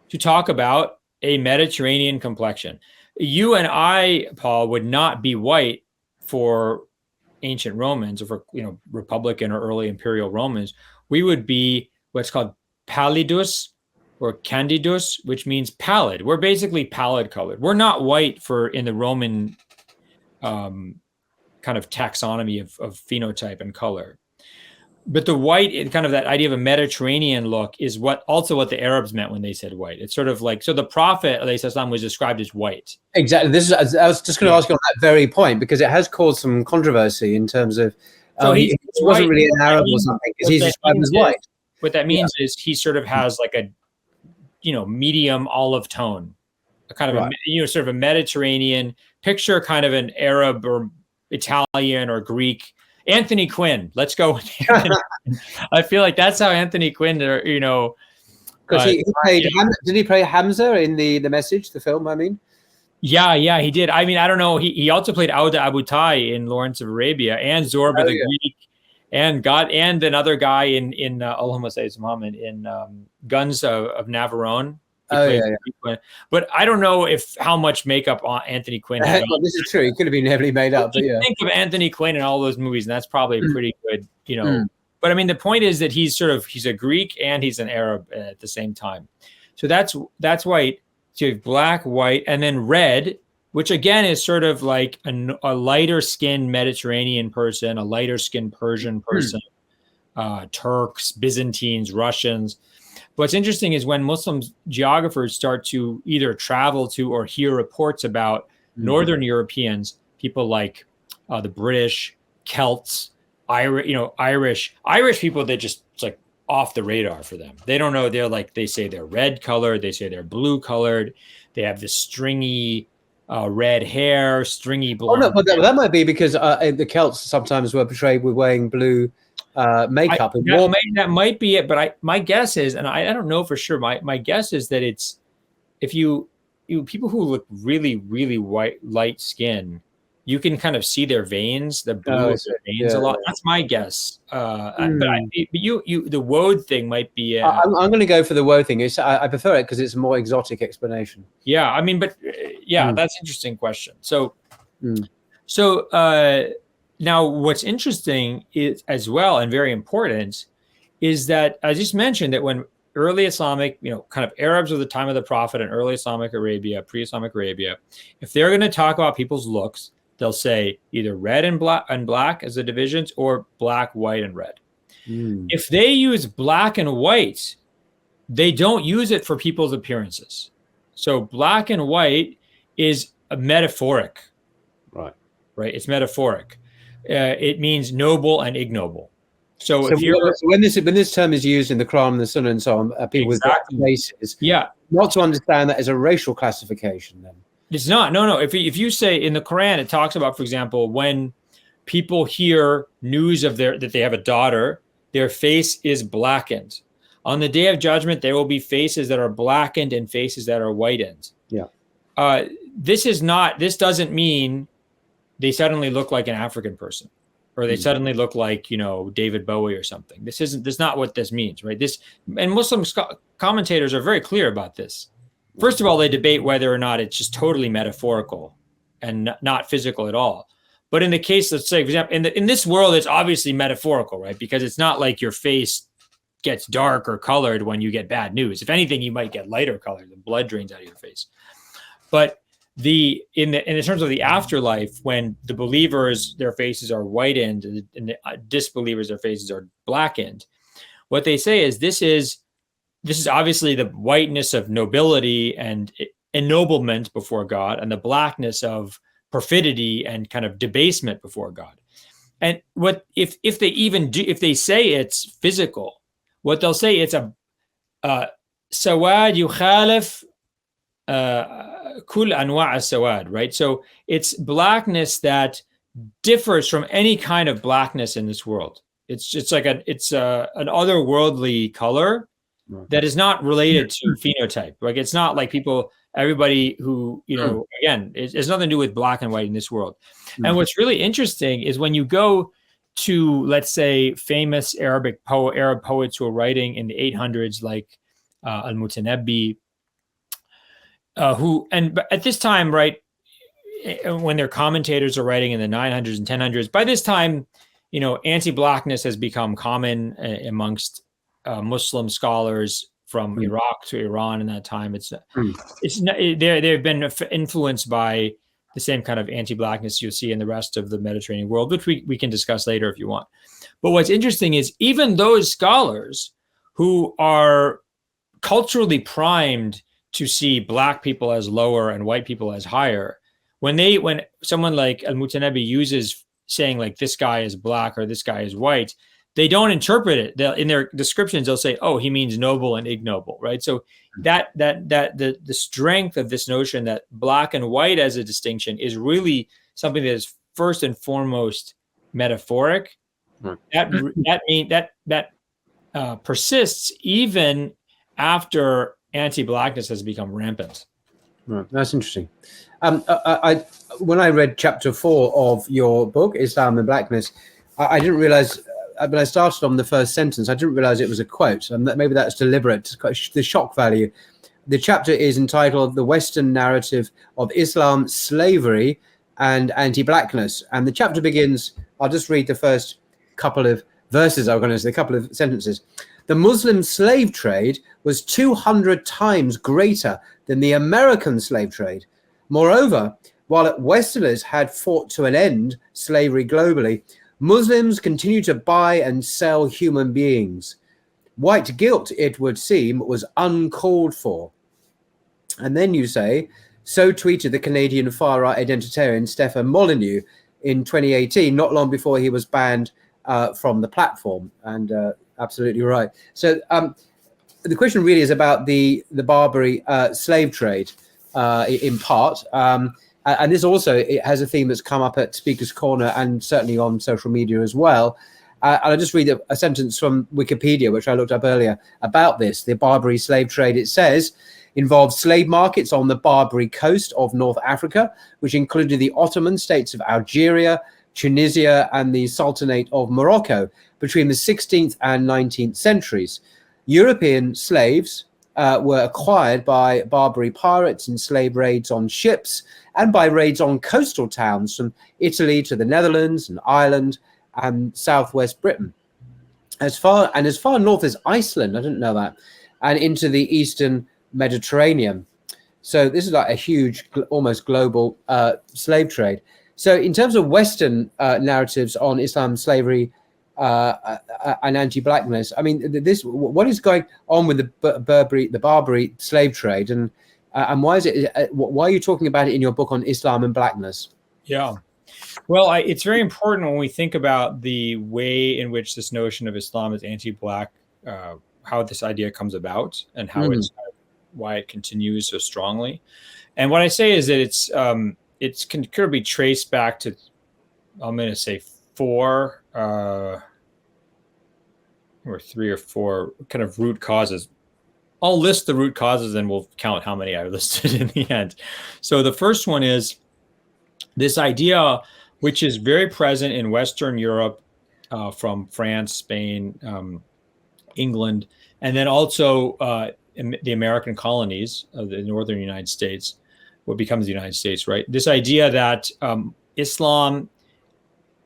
to talk about a Mediterranean complexion. You and I, Paul, would not be white for ancient Romans or for Republican or early imperial Romans. We would be what's called pallidus or candidus, which means pallid. We're basically pallid colored. We're not white in the Roman kind of taxonomy of phenotype and color. But the white, kind of that idea of a Mediterranean look, is what the Arabs meant when they said white. It's sort of like, so the Prophet ﷺ was described as white. Exactly. This is. I was just going to ask you on that very point, because it has caused some controversy in terms of. So he wasn't really an Arab or something, because he's described as white. What that means is he sort of has like a, medium olive tone, a kind of a, sort of a Mediterranean picture, kind of an Arab or Italian or Greek. Anthony Quinn. Let's go with Anthony. I feel like that's how Anthony Quinn, because he played. Did he play Hamza in the Message, the film? I mean, yeah, he did. I mean, I don't know. He also played Auda Abu Tai in Lawrence of Arabia, and Zorba the Greek, and another guy in Allahumma Sayyid Muhammad in Guns of Navarone. But I don't know how much makeup on Anthony Quinn had. Well, this is true. He could have been heavily made up. But think of Anthony Quinn in all those movies, and that's probably pretty good, But I mean, the point is that he's a Greek and he's an Arab at the same time. So that's white. So you have black, white, and then red, which again is sort of like a lighter skinned Mediterranean person, a lighter skinned Persian person, Turks, Byzantines, Russians. What's interesting is when Muslim geographers start to either travel to or hear reports about Northern Europeans, people like the British, Celts, Irish people, that just, it's like off the radar for them. They don't know. They say they're red colored. They say they're blue colored. They have this stringy red hair, stringy blonde. Oh no, but that might be because the Celts sometimes were portrayed with wearing blue makeup. That might be it, but my guess is, and I don't know for sure, my guess is that it's, if you people who look really, really white, light skin, you can kind of see their veins, the blue of their veins a lot. That's my guess. But the woad thing might be. I'm going to go for the woad thing. I prefer it because it's a more exotic explanation. Yeah, I mean, but that's an interesting question. So, now what's interesting is, as well, and very important, is that I just mentioned that when early Islamic, kind of Arabs of the time of the Prophet and early Islamic Arabia, pre-Islamic Arabia, if they're going to talk about people's looks, they'll say either red and black as the divisions, or black, white, and red. If they use black and white, they don't use it for people's appearances. So black and white is a metaphoric. Right. It's metaphoric. It means noble and ignoble. So when this term is used in the Quran and the Sunnah and so on, people with black faces, not to understand that as a racial classification, then. It's not. No. If you say in the Quran, it talks about, for example, when people hear news of that they have a daughter, their face is blackened. On the Day of Judgment, there will be faces that are blackened and faces that are whitened. Yeah. This doesn't mean they suddenly look like an African person, or they suddenly look like, David Bowie or something. That's not what this means, right? And Muslim commentators are very clear about this. First of all, they debate whether or not it's just totally metaphorical and not physical at all. But in the case, let's say, for example, in this world, it's obviously metaphorical, right? Because it's not like your face gets dark or colored when you get bad news. If anything, you might get lighter colored. The blood drains out of your face. But in terms of the afterlife, when the believers, their faces are whitened, and the disbelievers, their faces are blackened, what they say is this is obviously the whiteness of nobility and ennoblement before God, and the blackness of perfidy and kind of debasement before God. And what if they say it's physical, what they'll say, it's a sawad yukhalif kul anwa' as-sawad, right? So it's blackness that differs from any kind of blackness in this world. It's like an otherworldly color that is not related to phenotype. Like, it's not like everybody who, again, it has nothing to do with black and white in this world. And what's really interesting is when you go to, let's say, famous Arab poets who are writing in the 800s, like Al-Mutanabbi, but at this time, right, when their commentators are writing in the 900s and 1000s, by this time, anti-blackness has become common amongst Muslim scholars from Iraq to Iran in that time. They've been influenced by the same kind of anti-blackness you'll see in the rest of the Mediterranean world, which we can discuss later if you want. But what's interesting is even those scholars who are culturally primed to see black people as lower and white people as higher, when someone like Al-Mutanabi uses saying like this guy is black or this guy is white, they don't interpret it. In their descriptions, they'll say, "Oh, he means noble and ignoble," right? So the strength of this notion that black and white as a distinction is really something that is first and foremost metaphoric. Right. That persists even after anti-blackness has become rampant. Right, that's interesting. When I read chapter 4 of your book, Islam and Blackness, I didn't realize. When I started on the first sentence, I didn't realize it was a quote, and maybe that's deliberate. The shock value. The chapter is entitled "The Western Narrative of Islam, Slavery, and Anti-Blackness," and the chapter begins. I'll just read the first couple of verses. I'm going to say a couple of sentences. The Muslim slave trade was 200 times greater than the American slave trade. Moreover, while Westerners had fought to an end slavery globally, Muslims continue to buy and sell human beings. White guilt, it would seem, was uncalled for. And then you say, so tweeted the Canadian far-right identitarian Stefan Molyneux in 2018, not long before he was banned from the platform. And absolutely right. So the question really is about the Barbary slave trade in part. And this also, it has a theme that's come up at Speaker's Corner and certainly on social media as well. And I'll just read a sentence from Wikipedia, which I looked up earlier, about this. The Barbary slave trade, it says, involved slave markets on the Barbary coast of North Africa, which included the Ottoman states of Algeria, Tunisia, and the Sultanate of Morocco between the 16th and 19th centuries. European slaves were acquired by Barbary pirates in slave raids on ships and by raids on coastal towns from Italy to the Netherlands and Ireland and southwest Britain. As far north as Iceland, I didn't know that, and into the eastern Mediterranean. So this is like a huge, almost global slave trade. So in terms of Western narratives on Islam, slavery, and anti-blackness, I mean, what is going on with the Barbary slave trade, and why is it? Why are you talking about it in your book on Islam and Blackness? Yeah, well, it's very important when we think about the way in which this notion of Islam is anti-black, how this idea comes about, and how why it continues so strongly. And what I say is that it could be traced back to, I'm going to say 4 or 3 or 4 kind of root causes. I'll list the root causes and we'll count how many I listed in the end. So the first one is this idea, which is very present in Western Europe, from France, Spain, England, and then also the American colonies of the northern United States, what becomes the United States, right? This idea that Islam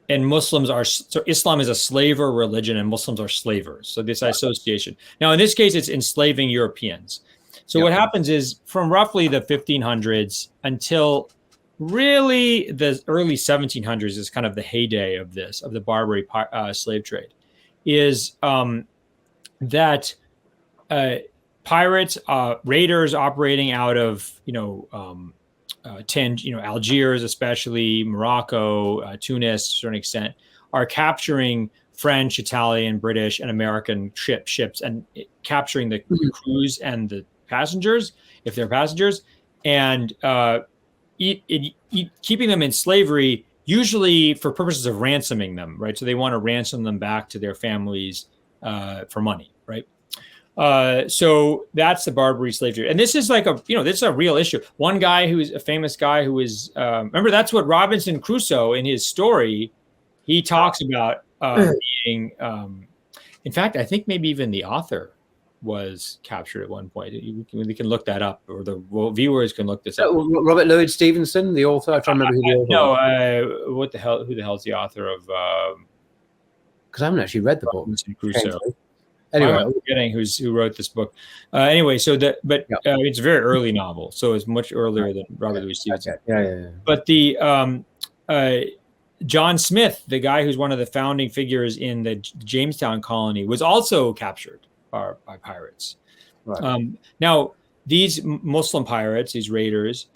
and Muslims so Islam is a slaver religion and Muslims are slavers. So this association. Now, in this case, it's enslaving Europeans. So what happens is from roughly the 1500s until really the early 1700s is kind of the heyday of the Barbary slave trade, is that pirates, raiders operating out of, Algiers, especially Morocco, Tunis, to a certain extent, are capturing French, Italian, British, and American ships and capturing the crews and the passengers, if they're passengers, and keeping them in slavery, usually for purposes of ransoming them, right? So they want to ransom them back to their families for money, right? So that's the Barbary slave trade. And this is like this is a real issue. One guy who's a famous guy who is, remember, that's what Robinson Crusoe in his story, he talks about being, in fact, I think maybe even the author was captured at one point. We can look that up, or the viewers can look this up. Robert Louis Stevenson, the author. I can't remember who the author was. Who the hell's the author of? Because I haven't actually read the book. Robinson Crusoe. Anyway, I'm forgetting who wrote this book. Anyway, so it's a very early novel, so it's much earlier than Robert Louis Stevenson. Okay. Yeah. But the John Smith, the guy who's one of the founding figures in the Jamestown colony, was also captured by pirates. Right. Now, these Muslim pirates, these raiders,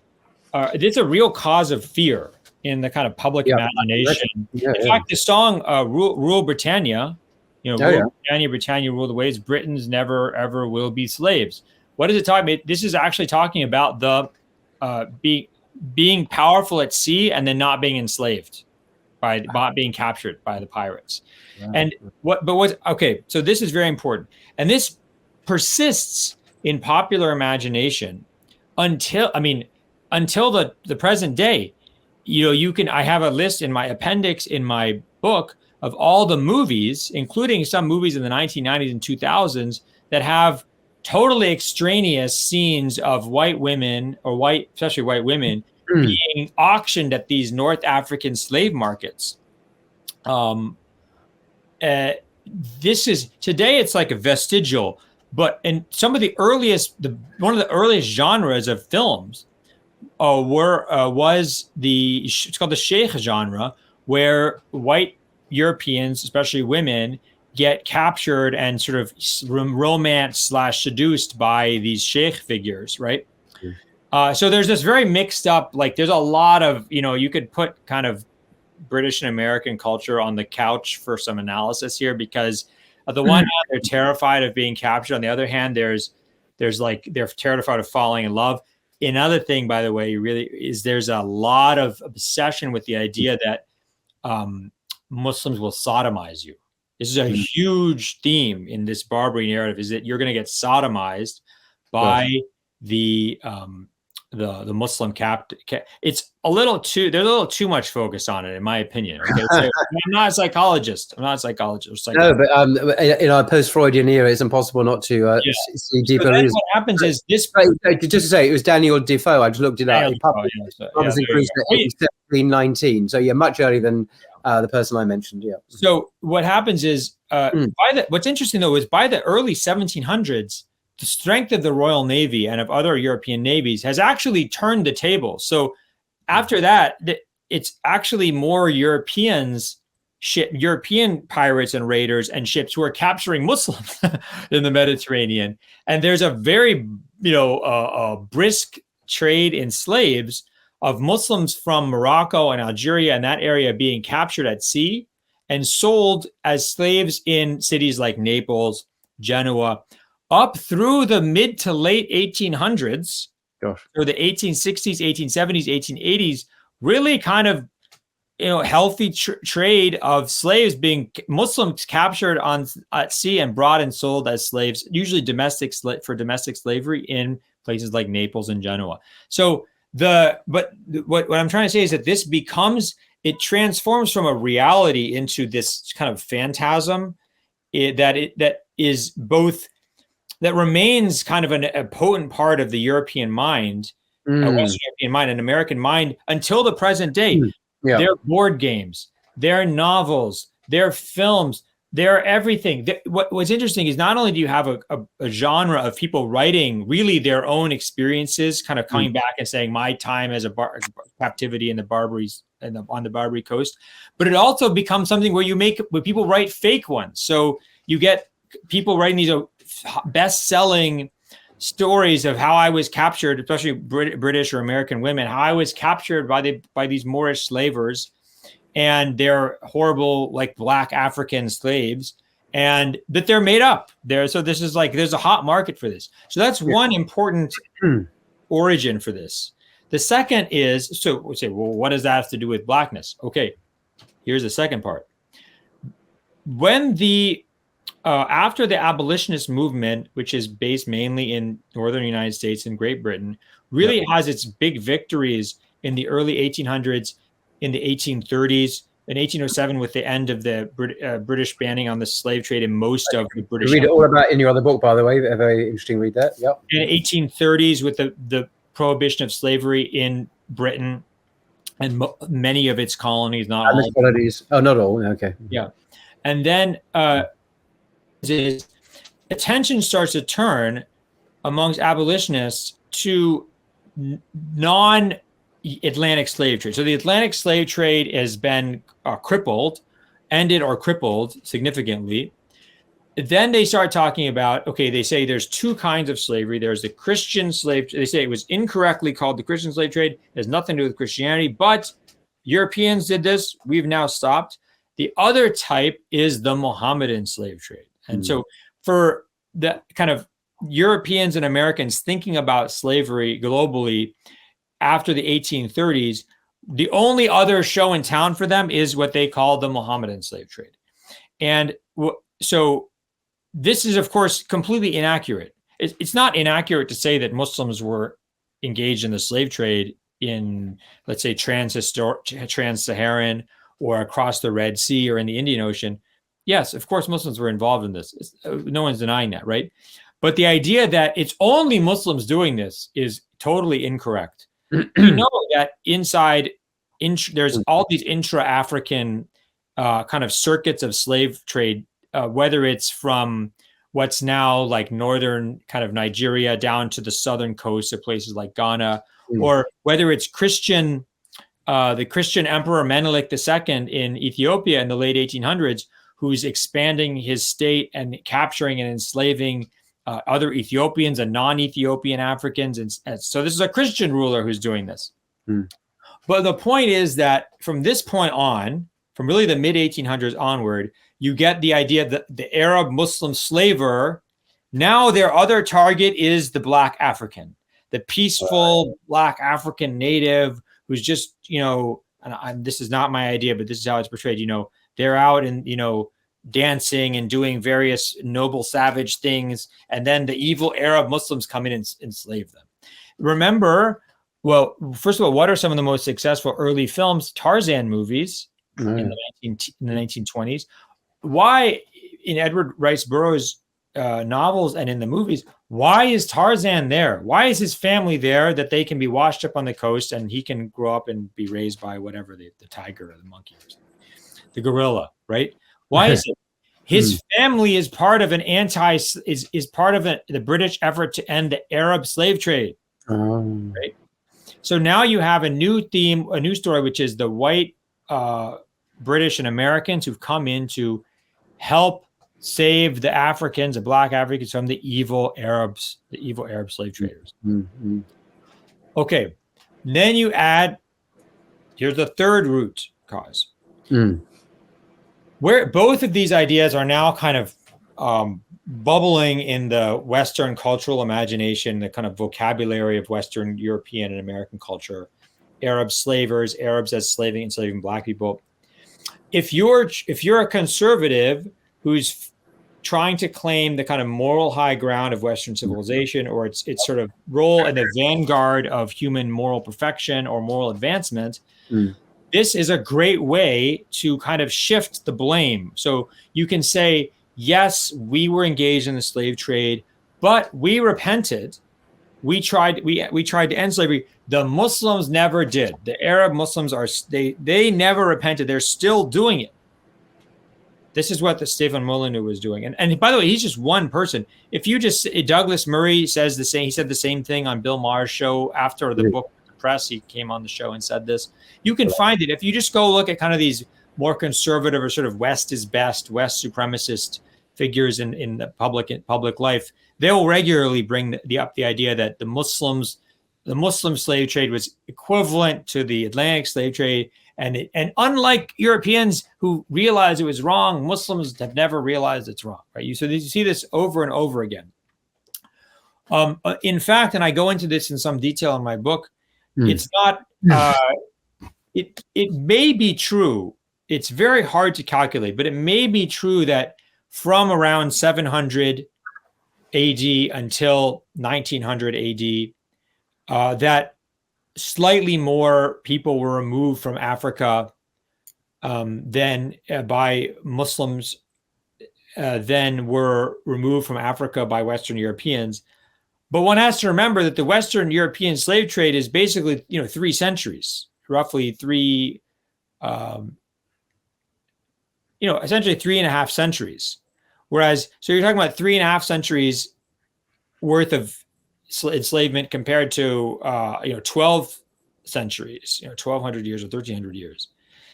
it's a real cause of fear in the kind of public imagination. In fact, the song "Rule Britannia," Britannia, Britannia, rule the waves. Britons never ever will be slaves. What is it talking about? This is actually talking about the being powerful at sea and then not being enslaved by being captured by the pirates. Wow. And so this is very important, and this persists in popular imagination until the present day. I have a list in my appendix in my book of all the movies, including some movies in the 1990s and 2000s, that have totally extraneous scenes of white women, especially white women, being auctioned at these North African slave markets. Today it's like a vestigial, but in some of the earliest, one of the earliest genres of films it's called the Sheikh genre, where white Europeans, especially women, get captured and sort of romance/seduced by these sheikh figures, right? So there's this very mixed up, there's a lot of, you could put kind of British and American culture on the couch for some analysis here, because on the one hand, they're terrified of being captured. On the other hand, they're terrified of falling in love. Another thing, by the way, there's a lot of obsession with the idea that Muslims will sodomize you. This is a huge theme in this Barbary narrative, is that you're going to get sodomized by the Muslim captive. It's there's a little too much focus on it, in my opinion. Okay, so I'm not a psychologist. No, but in our post-Freudian era, it's impossible not to see deeper. So what happens is this. Just to say, it was Daniel Defoe. I just looked it up. It was increased in 1719. So much earlier than the person I mentioned. Yeah. So what happens is, what's interesting though is by the early 1700s. The strength of the Royal Navy and of other European navies has actually turned the table. So after that, it's actually more European pirates and raiders and ships who are capturing Muslims in the Mediterranean. And there's a very, brisk trade in slaves of Muslims from Morocco and Algeria and that area being captured at sea and sold as slaves in cities like Naples, Genoa, up through the mid to late 1800s, or the 1860s, 1870s, 1880s, really kind of, healthy trade of slaves being Muslims captured at sea and brought and sold as slaves, usually for domestic slavery in places like Naples and Genoa. So what I'm trying to say is that it transforms from a reality into this kind of phantasm that remains kind of a potent part of the European mind, Western European mind, and American mind until the present day. Their board games, their novels, their films, their everything. What's interesting is not only do you have a genre of people writing really their own experiences, kind of coming back and saying my time as a captivity in the Barbaries and on the Barbary coast, but it also becomes something where people write fake ones. So you get people writing these best-selling stories of how I was captured, especially British or American women, how I was captured by these Moorish slavers, and they're horrible, like black African slaves, but they're made up there. So this is there's a hot market for this. So that's one important origin for this. The second is, so we say, well, what does that have to do with blackness? Okay, here's the second part. When after the abolitionist movement, which is based mainly in northern United States and Great Britain, really has its big victories in the early 1800s, in the 1830s, in 1807 with the end of the British banning on the slave trade in most of the British. You read it all about in your other book, by the way. A very interesting read there. Yep. In the 1830s with the prohibition of slavery in Britain and many of its colonies, not all. Oh, not all. Okay. Yeah. And then attention starts to turn amongst abolitionists to non-Atlantic slave trade. So the Atlantic slave trade has been ended or crippled significantly. Then they start talking about, okay, they say there's two kinds of slavery. There's the Christian slave. They say it was incorrectly called the Christian slave trade. It has nothing to do with Christianity, but Europeans did this. We've now stopped. The other type is the Mohammedan slave trade. And so for the kind of Europeans and Americans thinking about slavery globally after the 1830s, the only other show in town for them is what they call the Mohammedan slave trade. And so this is, of course, completely inaccurate. It's not inaccurate to say that Muslims were engaged in the slave trade in, let's say, trans-Saharan or across the Red Sea or in the Indian Ocean. Yes, of course, Muslims were involved in this. No one's denying that, right? But the idea that it's only Muslims doing this is totally incorrect. We know that there's all these intra-African kind of circuits of slave trade, whether it's from what's now like northern kind of Nigeria down to the southern coast of places like Ghana, or whether it's the Christian Emperor Menelik II in Ethiopia in the late 1800s, who's expanding his state and capturing and enslaving other Ethiopians and non-Ethiopian Africans. And so this is a Christian ruler who's doing this. But the point is that from this point on, from really the mid-1800s onward, you get the idea that the Arab Muslim slaver, now their other target is the Black African, the peaceful Black African native who's just, and this is not my idea, but this is how it's portrayed, they're out and, dancing and doing various noble savage things. And then the evil Arab Muslims come in and enslave them. Remember, well, first of all, what are some of the most successful early films? Tarzan movies in the 1920s. Why, in Edward Rice Burroughs' novels and in the movies, why is Tarzan there? Why is his family there that they can be washed up on the coast and he can grow up and be raised by whatever, the tiger or the monkey or something, the gorilla, right? Why is it? His family is part of the British effort to end the Arab slave trade, right? So now you have a new theme, a new story, which is the white British and Americans who've come in to help save the Africans, the Black Africans, from the evil Arab slave traders. Okay, then you add, here's the third root cause. Where both of these ideas are now kind of bubbling in the Western cultural imagination, the kind of vocabulary of Western European and American culture. Arab slavers, Arabs as enslaving Black people. If you're a conservative who's trying to claim the kind of moral high ground of Western civilization, or its sort of role in the vanguard of human moral perfection or moral advancement, this is a great way to kind of shift the blame. So you can say, yes, we were engaged in the slave trade, but we repented. We tried to end slavery. The Muslims never did. The Arab Muslims they never repented. They're still doing it. This is what the Stefan Molyneux was doing. And by the way, he's just one person. If you Douglas Murray says the same, he said the same thing on Bill Maher's show after the book press. He came on the show and said this. You can find it if you just go look at kind of these more conservative or sort of West is best, West supremacist figures in the public life. They'll regularly bring up the idea that the Muslim slave trade was equivalent to the Atlantic slave trade, and unlike Europeans who realized it was wrong, Muslims have never realized it's wrong. Right? You see this over and over again. In fact, and I go into this in some detail in my book. It's not. It may be true. It's very hard to calculate, but it may be true that from around 700 AD until 1900 AD, that slightly more people were removed from Africa than by Muslims than were removed from Africa by Western Europeans. But one has to remember that the Western European slave trade is basically, 3 centuries, roughly essentially 3.5 centuries, Whereas, so you're talking about 3.5 centuries worth of enslavement compared to 12 centuries, 1,200 years or 1,300 years.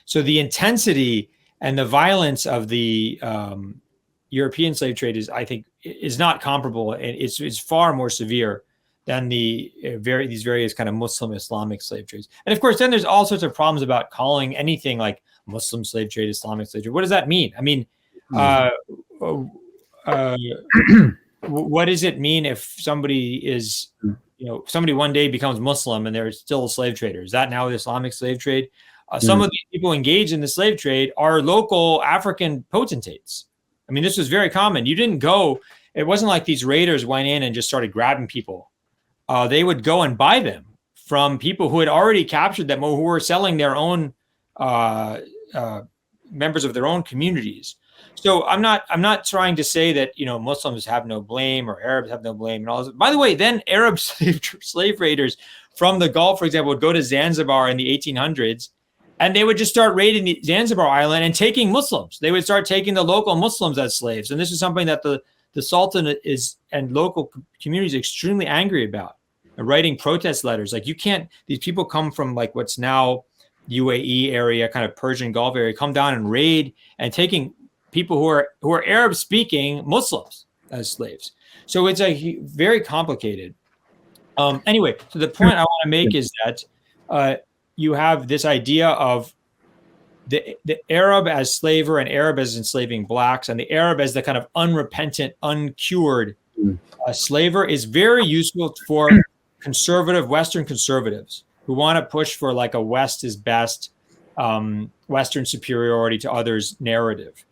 So the intensity and the violence of the European slave trade I think, is not comparable, and it's far more severe than these various kind of Muslim Islamic slave trades. And of course, then there's all sorts of problems about calling anything like Muslim slave trade, Islamic slave trade. What does that mean? I mean, what does it mean if somebody is, somebody one day becomes Muslim and they're still a slave trader? Is that now the Islamic slave trade? Some of the people engaged in the slave trade are local African potentates. I mean, this was very common. You didn't go, it wasn't like these raiders went in and just started grabbing people. They would go and buy them from people who had already captured them or who were selling their own members of their own communities. So I'm not trying to say that, Muslims have no blame or Arabs have no blame and all this. By the way, then Arab slave raiders from the Gulf, for example, would go to Zanzibar in the 1800s, and they would just start raiding the Zanzibar island and taking Muslims. They would start taking the local Muslims as slaves. And this is something that the Sultan and local communities are extremely angry about, and writing protest letters. Like, these people come from like what's now UAE area, kind of Persian Gulf area, come down and raid and taking people who are Arab speaking Muslims as slaves. So it's very complicated. Anyway, so the point I want to make is that you have this idea of the Arab as slaver and Arab as enslaving blacks, and the Arab as the kind of unrepentant, uncured slaver is very useful for conservative Western conservatives who want to push for like a West is best, Western superiority to others narrative.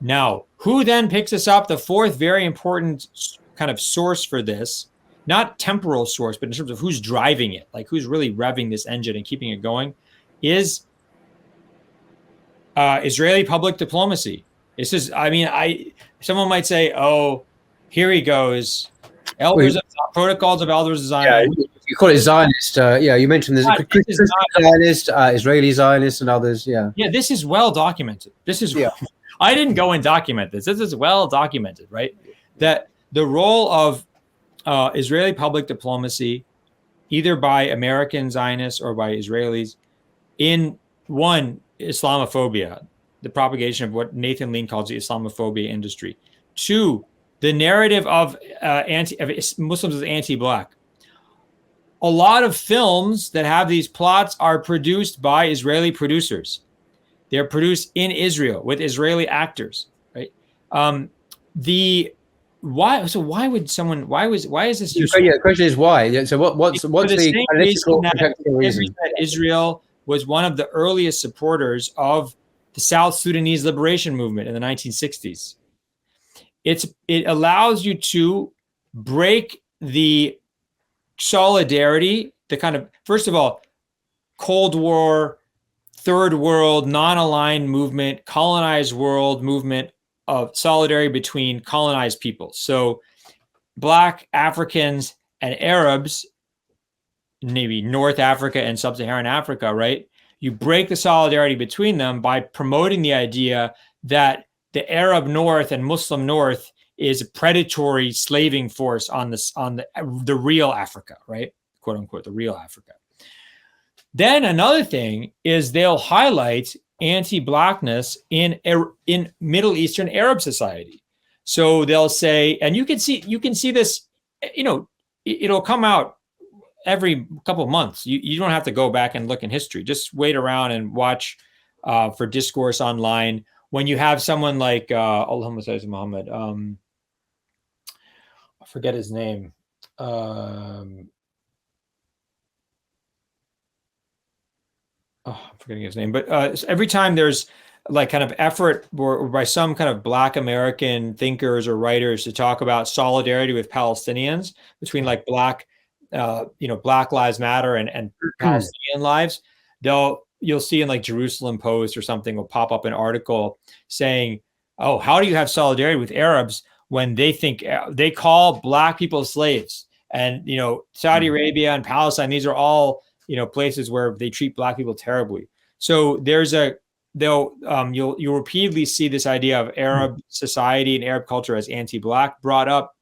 Now, who then picks this up? The fourth very important kind of source for this, not temporal source, but in terms of who's driving it, like who's really revving this engine and keeping it going, is Israeli public diplomacy. This is, someone might say, oh, here he goes. Protocols of Elders of Zion. Yeah, you call it Zionist. You mentioned there's a Christian Zionist, Israeli Zionist, and others. Yeah. Yeah, this is well documented. I didn't go and document this. This is well documented, right? That the role of Israeli public diplomacy, either by American Zionists or by Israelis, in one, Islamophobia, the propagation of what Nathan Lean calls the Islamophobia industry. Two, the narrative of Muslims as anti-black. A lot of films that have these plots are produced by Israeli producers. They're produced in Israel with Israeli actors, right? Why is this? The question is why. Yeah, so what's the political reason? Israel was one of the earliest supporters of the South Sudanese liberation movement in the 1960s. It allows you to break the solidarity, the kind of, first of all, Cold War, third world, non-aligned movement, colonized world movement of solidarity between colonized peoples. So Black Africans and Arabs, maybe North Africa and Sub-Saharan Africa, right? You break the solidarity between them by promoting the idea that the Arab North and Muslim North is a predatory slaving force on the real Africa, right? Quote unquote, the real Africa. Then another thing is they'll highlight anti-blackness in Middle Eastern Arab society. So they'll say, and you can see this, it'll come out every couple of months. You don't have to go back and look in history. Just wait around and watch for discourse online. When you have someone like Allahumma salli Muhammad, I forget his name. I'm forgetting his name. But every time there's like kind of effort or by some kind of Black American thinkers or writers to talk about solidarity with Palestinians between like Black Lives Matter and Palestinian lives, you'll see in like Jerusalem Post or something will pop up an article saying, oh, how do you have solidarity with Arabs when they call Black people slaves? And, Saudi Arabia and Palestine, these are all, places where they treat Black people terribly. So there's a you'll repeatedly see this idea of Arab society and Arab culture as anti-black brought up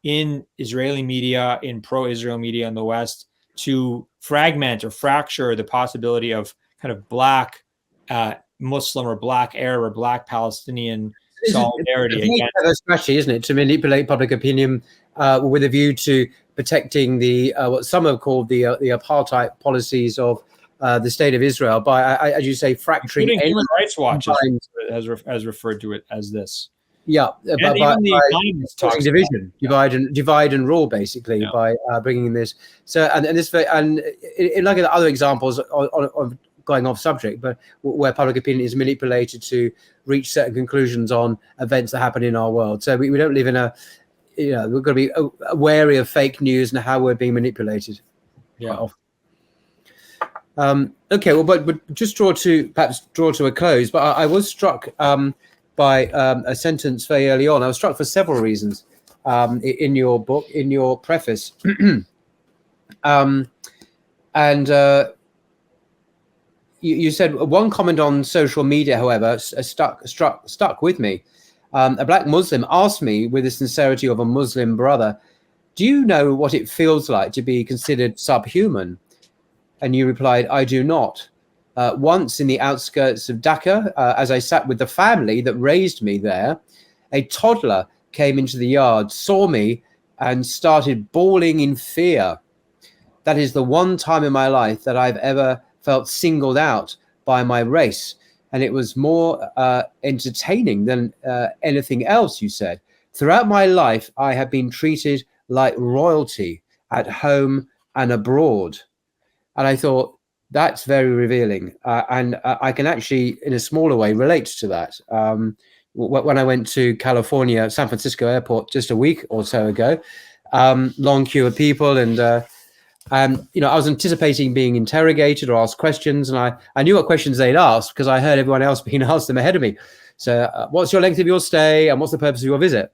in Israeli media, in pro-Israel media in the West, to fragment or fracture the possibility of kind of black Muslim or black Arab or black Palestinian solidarity against. It's a strategy, isn't it, to manipulate public opinion with a view to protecting the what some have called the apartheid policies of the state of Israel by, as you say, fracturing. Human Rights Watch has referred to it as this. Yeah, and even the Economist talks division, divide and rule, basically, by bringing in this. So, and this, and in like other examples of going off subject, but where public opinion is manipulated to reach certain conclusions on events that happen in our world. So we don't live in a, we've got to be wary of fake news and how we're being manipulated. Yeah. Okay, well, but just draw to a close. But I was struck by a sentence very early on. I was struck for several reasons in your book, in your preface, and you said one comment on social media, however, stuck with me. A black Muslim asked me, with the sincerity of a Muslim brother, "Do you know what it feels like to be considered subhuman?" And you replied, "I do not. Once in the outskirts of Dhaka, as I sat with the family that raised me there, a toddler came into the yard, saw me, and started bawling in fear. That is the one time in my life that I've ever felt singled out by my race. And it was more entertaining than anything else," you said. "Throughout my life, I have been treated like royalty at home and abroad." And I thought, that's very revealing. And I can actually, in a smaller way, relate to that. When I went to California, San Francisco airport, just a week or so ago, long queue of people. And, I was anticipating being interrogated or asked questions. And I knew what questions they'd ask because I heard everyone else being asked them ahead of me. So what's your length of your stay? And what's the purpose of your visit?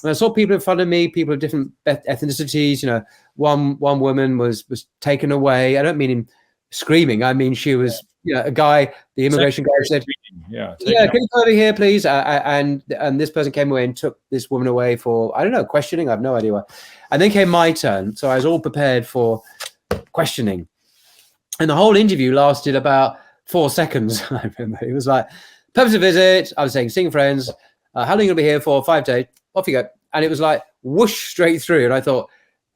And I saw people in front of me, people of different ethnicities. One woman was taken away. I don't mean in screaming. I mean, she was, a guy, the immigration guy said, can you come over here, please? And this person came away and took this woman away for, I don't know, questioning. I have no idea why. And then came my turn. So I was all prepared for questioning. And the whole interview lasted about 4 seconds. I remember it was like, purpose of visit. I was saying, seeing friends. How long are you going to be here for? 5 days. Off you go. And it was like whoosh straight through. And I thought,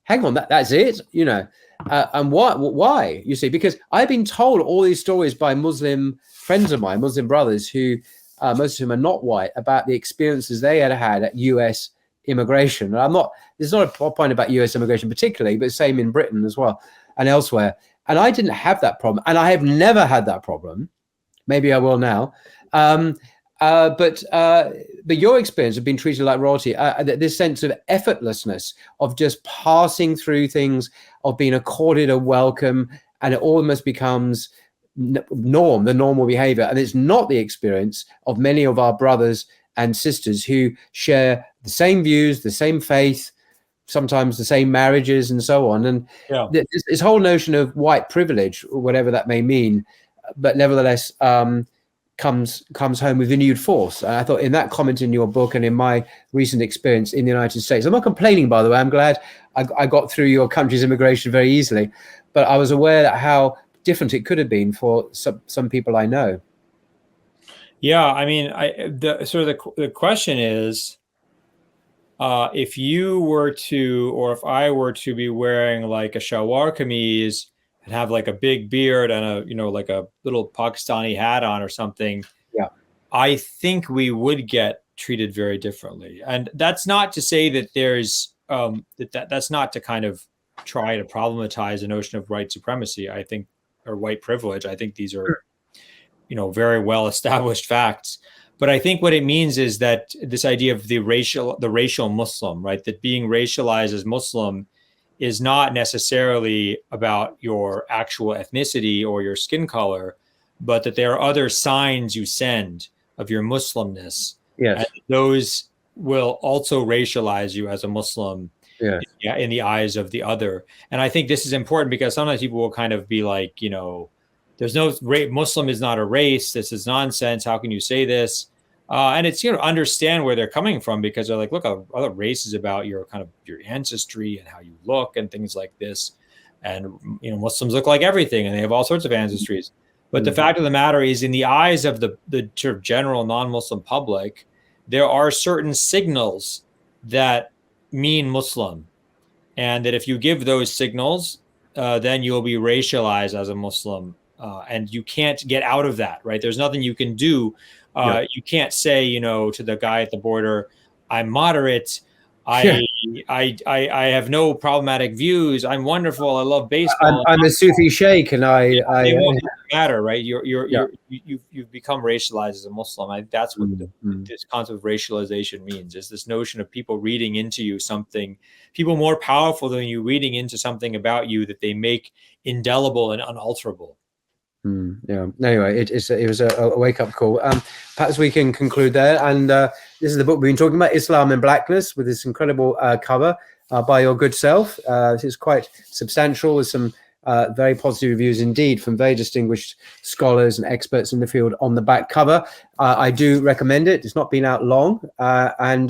hang on, that's it, and why? You see, because I've been told all these stories by Muslim friends of mine, Muslim brothers, who most of them are not white, about the experiences they had at U.S. immigration. And there's not a point about U.S. immigration particularly, but same in Britain as well and elsewhere. And I didn't have that problem, and I have never had that problem. Maybe I will now. But your experience of being treated like royalty, this sense of effortlessness of just passing through things, of being accorded a welcome, and it almost becomes the normal behavior. And it's not the experience of many of our brothers and sisters who share the same views, the same faith, sometimes the same marriages and so on. And this whole notion of white privilege, whatever that may mean, but nevertheless, comes home with renewed force. And I thought in that comment in your book and in my recent experience in the United States, I'm not complaining, by the way, I'm glad I got through your country's immigration very easily, but I was aware that how different it could have been for some people I know. Yeah, I mean, the question is, if you were to, or if I were to be wearing like a shalwar kameez and have like a big beard and like a little Pakistani hat on or something, I think we would get treated very differently. And that's not to say that there's that's not to kind of try to problematize the notion of white supremacy, I think, or white privilege. I think these are, very well established facts. But I think what it means is that this idea of the racial Muslim, right, that being racialized as Muslim is not necessarily about your actual ethnicity or your skin color, but that there are other signs you send of your Muslimness. Yes. And those will also racialize you as a Muslim in the eyes of the other. And I think this is important because sometimes people will kind of be like, there's no Muslim is not a race. This is nonsense. How can you say this? And it's, understand where they're coming from, because they're like, look, other race is about your kind of your ancestry and how you look and things like this. And, Muslims look like everything and they have all sorts of ancestries. But the fact of the matter is, in the eyes of the sort of general non-Muslim public, there are certain signals that mean Muslim. And that if you give those signals, then you'll be racialized as a Muslim. And you can't get out of that, right? There's nothing you can do. You can't say, to the guy at the border, I'm moderate. I have no problematic views. I'm wonderful. I love baseball. I'm a Sufi sheikh, and it won't matter, right? You've become racialized as a Muslim. That's what this concept of racialization means. Is this notion of people reading into you something, people more powerful than you reading into something about you that they make indelible and unalterable. Yeah. Anyway, it was a wake-up call. Perhaps we can conclude there. And this is the book we've been talking about, Islam and Blackness, with this incredible cover by your good self. It's quite substantial, with some very positive reviews indeed from very distinguished scholars and experts in the field on the back cover. I do recommend it. It's not been out long, and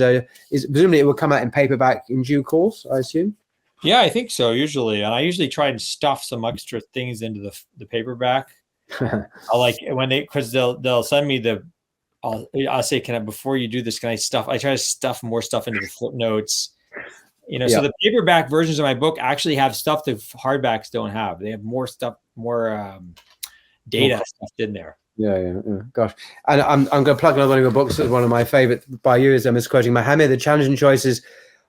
presumably it will come out in paperback in due course, I assume. Yeah, I think so, usually. And I usually try and stuff some extra things into the paperback. I like when because they'll send me I'll say, before you do this, I try to stuff more stuff into the footnotes, so the paperback versions of my book actually have stuff that hardbacks don't have. They have more stuff, more data stuffed in there. Yeah. Gosh. And I'm going to plug another one of your books. One of my favorite by you is Misquoting Muhammad, The Challenging Choices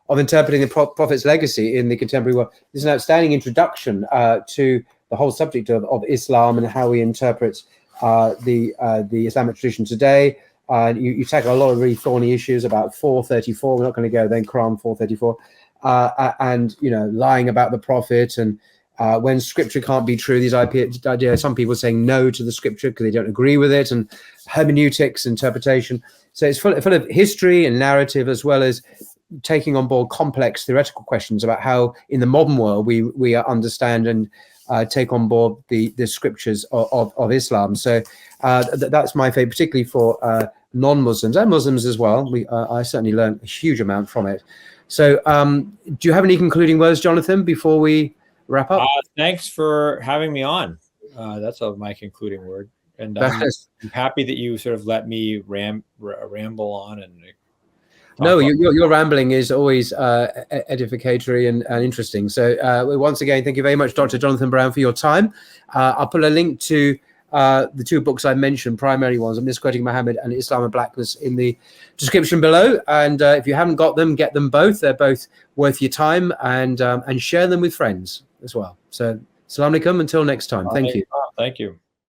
of Interpreting the Prophet's Legacy in the Contemporary World. This is an outstanding introduction to the whole subject of Islam and how we interpret the Islamic tradition today. You tackle a lot of really thorny issues about 434. We're not going to go then, Quran 434, and lying about the Prophet, and when Scripture can't be true. These ideas, some people saying no to the Scripture because they don't agree with it, and hermeneutics, interpretation. So it's full of history and narrative, as well as taking on board complex theoretical questions about how, in the modern world, we understand and take on board the scriptures of Islam. So that's my favorite, particularly for non-Muslims and Muslims as well. I certainly learned a huge amount from it. So do you have any concluding words, Jonathan, before we wrap up? Thanks for having me on. That's my concluding word. And I'm happy that you sort of let me ramble on and no, your rambling is always edificatory and interesting. So once again, thank you very much, Dr. Jonathan Brown, for your time. I'll put a link to the two books I mentioned, primary ones, Misquoting Muhammad and Islam and Blackness, in the description below. And if you haven't got them, get them both. They're both worth your time, and share them with friends as well. So, Assalamu alaikum, until next time. Thank you. Thank you.